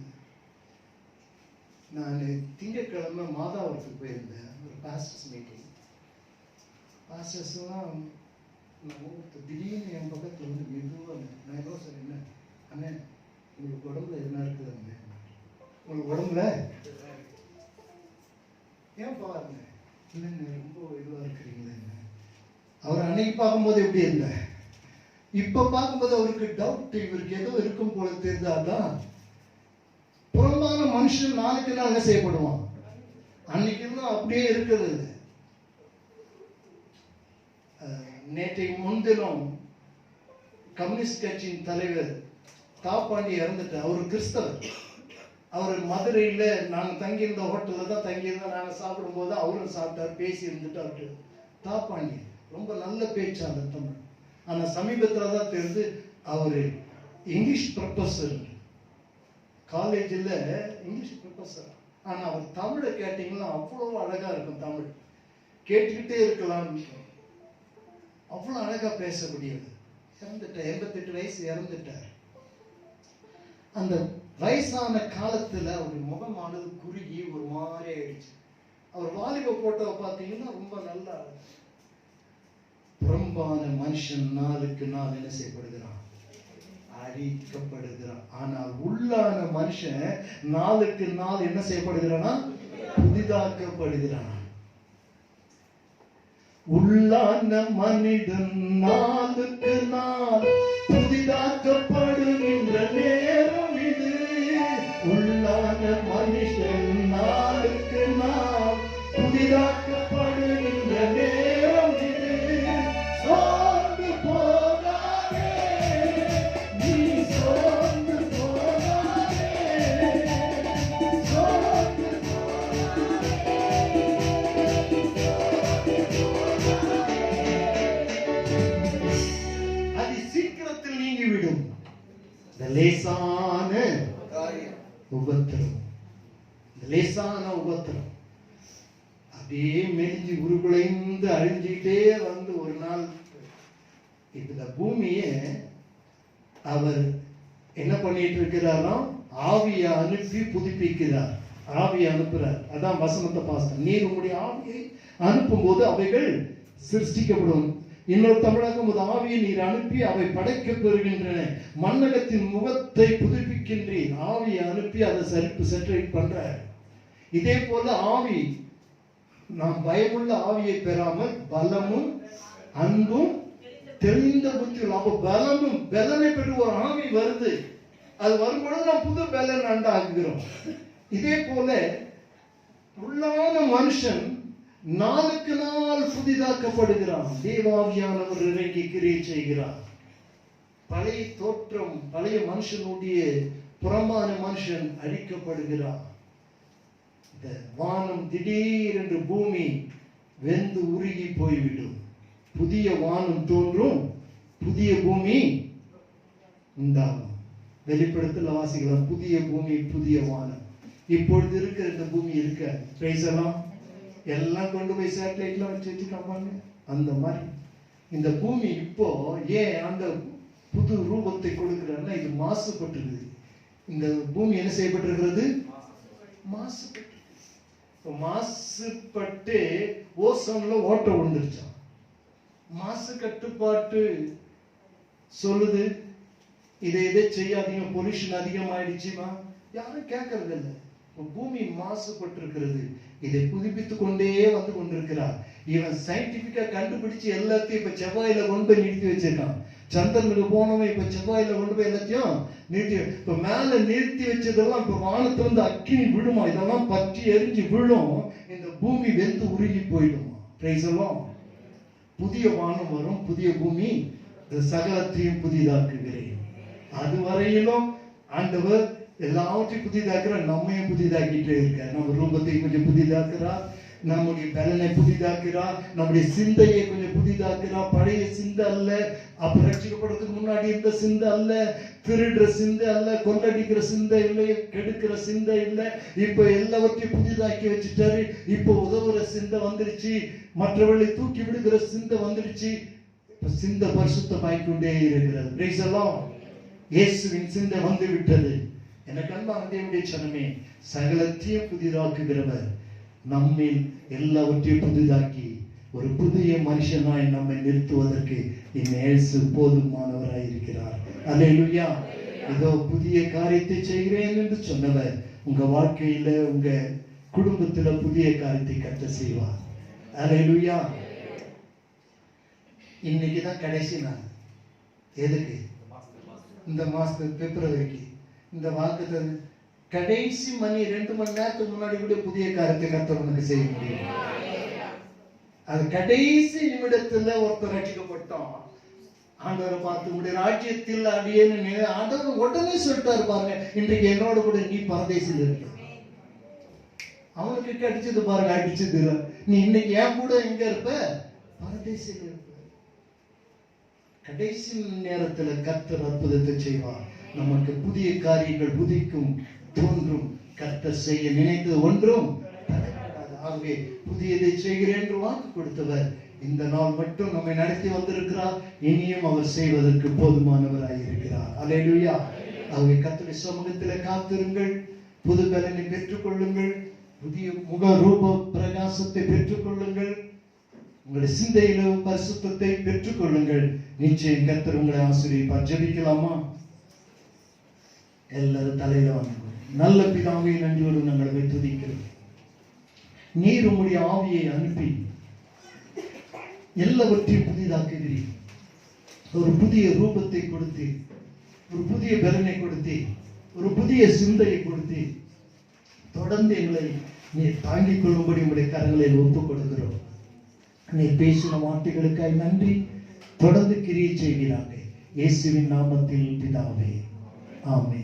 நான் திங்கட்கிழமை மாதாவரத்துக்கு போயிருந்தேன், ஒரு பாஸ்டர்ஸ் மீட்டிங். பாஸ்டர்ஸ்லாம் திடீர்னு என் பக்கத்தில் வந்து மெதுவாக நான் ஏதோ சார் என்ன அண்ணே உங்களுக்கு உடம்புல என்ன இருக்குது அண்ணே, உங்களுக்கு உடம்புல ஏன் பாருங்க இல்லைங்க ரொம்ப இதுவாக இருக்கிறீங்களே. அவர் அன்னைக்கு பார்க்கும்போது எப்படி இருந்தேன், இப்ப பார்க்கும்போது அவருக்கு டவுட், இவருக்கு ஏதோ இருக்கும் போல தெரிஞ்சாதான். புறம்பான மனுஷன் நாளுக்கு நாள் என்ன செய்யப்படுவான், அன்னைக்கு அப்படியே இருக்குது. நேற்றைக்கு முன்தினம் கம்யூனிஸ்ட் கட்சியின் தலைவர் தாப்பாண்டி இறந்துட்டார். அவர் கிறிஸ்தவர். அவர் மதுரையில் நாங்கள் தங்கியிருந்த ஹோட்டலில் தான் தங்கியிருந்தோம். நாங்கள் சாப்பிடும்போது அவரும் சாப்பிட்டார், பேசி இருந்துட்டு அவரு தாப்பாண்டி ரொம்ப நல்ல பேச்சாளர் தமிழ். ஆனால் சமீபத்தில் தான் தெரிந்து அவர் இங்கிலீஷ் ப்ரொஃபஸர், காலேஜில் இங்கிலீஷ் ப்ரொஃபஸர். ஆனால் அவர் தமிழை கேட்டிங்கன்னா அவ்வளோ அழகாக இருக்கும், தமிழ் கேட்டுக்கிட்டே இருக்கலாம், அவ்வளோ அழகாக பேச முடியாது. இறந்துட்டார், 88 வயசு இறந்துட்டார். அந்த வயசான காலத்தில் அவருடைய முகமானது குறுகி ஒரு மாதிரி ஆயிடுச்சு. அவர் வாலிப போட்டோவை பார்த்தீங்கன்னா ரொம்ப நல்லா. புறம்பான மனுஷன் நாளுக்கு நாள் என்ன செய்யப்படுகிறான், அழிக்கப்படுகிறான். ஆனால் உள்ளான மனுஷன் நாளுக்கு நாள் என்ன செய்யப்படுகிறானா, புதிதாக்கப்படுகிறான். உள்ளான மனிதன் நாளுக்கு நாள் புதிதாக்கப்படுகின்ற நேரம் இது. உள்ளான மனுஷன் நாளுக்கு நாள் புதிதாக்கப்படுகின்ற நேரம் இது. சோர்ந்து போகாதே நீ, சோர்ந்து போகாதே, சோர்ந்து நீங்கிவிடும். லேசான உபத்திரம், லேசான உபத்திரம் அப்படியே மெலிஞ்சு உருகுலைந்து அழிஞ்சிட்டே வந்து ஒரு நாள் இந்த பூமியை அவர் என்ன பண்ணிட்டு இருக்கிறாராம், ஆவியை அனுப்பி புதுப்பிக்கிறார். ஆவியை அனுப்புறார். அதான் வசனத்தை பாஸ்தம், நீர் உங்களுடைய ஆவியை அனுப்பும் போது அவைகள் சிருஷ்டிக்கப்படும். இன்னொரு தமிழகம் ஆவியை நீர் அனுப்பி அவை படைக்க பெறுகின்றன. மண்ணகத்தின் முகத்தை புதுப்பிக்கின்றேன். ஆவியை அனுப்பி அதை செட்டரேட் பண்ற. இதே போல ஆவி, நாம் பயமுள்ள ஆவியை பெறாமல் பலமும் அன்பும் தெளிந்த புத்தியும், அப்ப பலமும் பலனை பெற்று ஒரு ஆவி வருது. அது வரும்பொழுது நாம் புது பலன் உண்டாக்குகிறோம். இதே போல உள்ளான மனுஷன் நாளுக்கு நாள் புதிதாக்கப்படுகிறான். தேவாவியானவர் இறங்கி கிரியை செய்கிறார். பழைய தோற்றம், பழைய மனுஷனுடைய புறமான மனுஷன் அழிக்கப்படுகிறார். இந்த வானம் திடீரென்று பூமி வெந்து உருகி போய்விடும். புதிய வானம் தோன்றும், புதிய பூமி உண்டாகும். வெளிப்படுத்தல் வாசிக்கலாம், புதிய பூமி புதிய வானம். இப்பொழுது இருக்கிற இந்த பூமி இருக்க பேசலாம், எல்லாம் கொண்டு போய் சேட்டலைட்லாம் வச்சு வச்சுக்காம அந்த மாதிரி இந்த பூமி இப்போ ஏன் அந்த புது ரூபத்தை கொடுக்கிறாருன்னா, இது மாசுபட்டிருக்குது. இந்த பூமி என்ன செய்யப்பட்டிருக்கிறது, மாசுபட்டு ஓசோன்ல ஓட்ட விழுந்துருச்சான். மாசு கட்டுப்பாட்டு சொல்லுது, இதை செய்யாதீங்க, பொல்யூஷன் அதிகமாயிடுச்சுமா, யாரும் கேட்கறது இல்லை. பூமி மாசுபட்டிருக்கிறது. இதை புதுப்பித்துக் கொண்டே வந்து கொண்டிருக்கிறார். இவன் சயின்டிபிக்கா கண்டுபிடிச்சு எல்லாத்தையும் இப்ப செவ்வாயில கொண்டு போய் நிறுத்தி வச்சிருக்கான். சந்திரனுக்கு போனவன் இப்ப செவ்வாயில கொண்டு போய் எல்லாத்தையும் நிறுத்தி, இப்ப மேல நிறுத்தி வச்சதெல்லாம் இப்ப வானத்துல இருந்து அக்கினி விழுமா, இதெல்லாம் பற்றி எரிஞ்சு விழும், இந்த பூமி வெந்து உருகி போயிடுமா. பிரைஸ் எல்லாம் புதிய வானம் வரும், புதிய பூமி, சகலத்தையும் புதிதாக்குகிறேன். அது வரையிலும் ஆண்டவர் எல்லாவற்றையும் புதிதாக்குறார். நம்மையும் புதிதாக்கிட்டே இருக்கார். நம்ம ரூபத்தை கொஞ்சம் புதிதாக்குறார், நம்முடைய பலனை புதிதாக்குறார், நம்முடைய சிந்தையை கொஞ்சம் புதிதாக்குறார். பழைய சிந்தை அல்ல, அப்ப ரட்சிக்கப்படுறதுக்கு முன்னாடி இருந்த சிந்தை அல்ல, திருடுற சிந்தை அல்ல, கொள்ளடிக்கிற சிந்தை இல்லை, கெடுக்கிற சிந்தை இல்லை. இப்ப எல்லாவற்றையும் புதிதாக்கி வச்சுட்டாரு. இப்ப உதவுற சிந்தை வந்துருச்சு, மற்றவர்களை தூக்கி விடுகிற சிந்தை வந்துருச்சு. இப்ப சிந்தை பரிசுத்தமாய்க்கொண்டே இருக்கிறது. பிரைஸ் எல்லாம் இயேசுவின் சிந்தை வந்து விட்டது. எனக்கு அன்பான தேவனுடைய ஜனமே, சகலத்தையும் புதிதாக்குகிறவர் நம்மில் எல்லாவற்றையும் புதிதாக்கி ஒரு புதிய மனுஷனாய் நம்மை நிறுத்துவதற்கு இயேசு போதுமானவராய் இருக்கிறார். அல்லேலூயா. ஏதோ புதிய காரியத்தை செய்கிறேன் என்று சொன்னவர் உங்க வாழ்க்கையில, உங்க குடும்பத்துல புதிய காரியத்தை கர்த்தர் செய்வார். அல்லேலூயா. இன்னைக்கு தான் கடைசி நாள். எதுக்கு? இந்த மாசத்து பிப்ரவரிக்கு இந்த வாக்கு கடைசி மணி 2 மணி நேரத்துக்கு முன்னாடி கூட புதிய காரியத்தை கர்த்தர் உனக்கு செய்ய முடியும். அது கடைசி நிமிடத்துல ஒருத்தர் ரட்சிக்கப்பட்டோம். ஆண்டவரை பார்த்து உடைய ராஜ்யத்தில் அடியேன்னு ஆண்டவர் உடனே சொல்லிட்டாரு பாருங்க, இன்றைக்கு என்னோட கூட நீ பரதேசில் இருக்க. அவனுக்கு கிடைச்சது பாருங்க, அடிச்சது. நீ இன்னைக்கு ஏன் கூட எங்க இருப்ப? பரதேசில் இருப்ப. கடைசி நேரத்துல கர்த்தர் அற்புதத்தை செய்வார். நமக்கு புதிய காரியங்கள் புதிக்கும் தோன்றும். கர்த்தர் செய்ய நினைத்தது ஒன்றும் ஆகவே புதியதை செய்கிறேன் என்று வாக்கு கொடுத்தவர் இந்த நாள் மட்டும் நம்மை நடத்தி வந்திருக்கிறார். இனியும் அவர் செய்வதற்கு போதுமானவராய் இருக்கிறார். அல்லேலூயா. ஆகவே கர்த்தருடைய சமூகத்திலே காத்திருங்கள். புது பலனை பெற்றுக் கொள்ளுங்கள். புதிய முக ரூப பிரகாசத்தை பெற்றுக் கொள்ளுங்கள். உங்களுடைய சிந்தையில பரிசுத்தத்தை பெற்றுக் கொள்ளுங்கள். நிச்சயம் கர்த்தர் உங்களை ஆசீர்வதிப்பார். ஜெபிக்கலாமா? எல்லாரும் தலையில வாங்க. நல்ல பிதாவே, நன்றியோடு நாங்கள் துதிக்கிறோம். நீர் உம்முடைய ஆவியை அனுப்பி எல்லாவற்றையும் புதிதாக்குகிறீர். ஒரு புதிய ரூபத்தை கொடுத்து, ஒரு புதிய பலனை கொடுத்து, ஒரு புதிய சிந்தையை கொடுத்து, தொடர்ந்து எங்களை நீர் தாங்கிக் கொள்ளும்படி உங்களுடைய கரங்களில் ஒப்புக் கொடுக்கிறோம். நீர் பேசின வார்த்தைகளுக்காய் நன்றி. தொடர்ந்து கிரியை செய்கிறாங்க. இயேசுவின் நாமத்தில் பிதாவே, ஆமென்.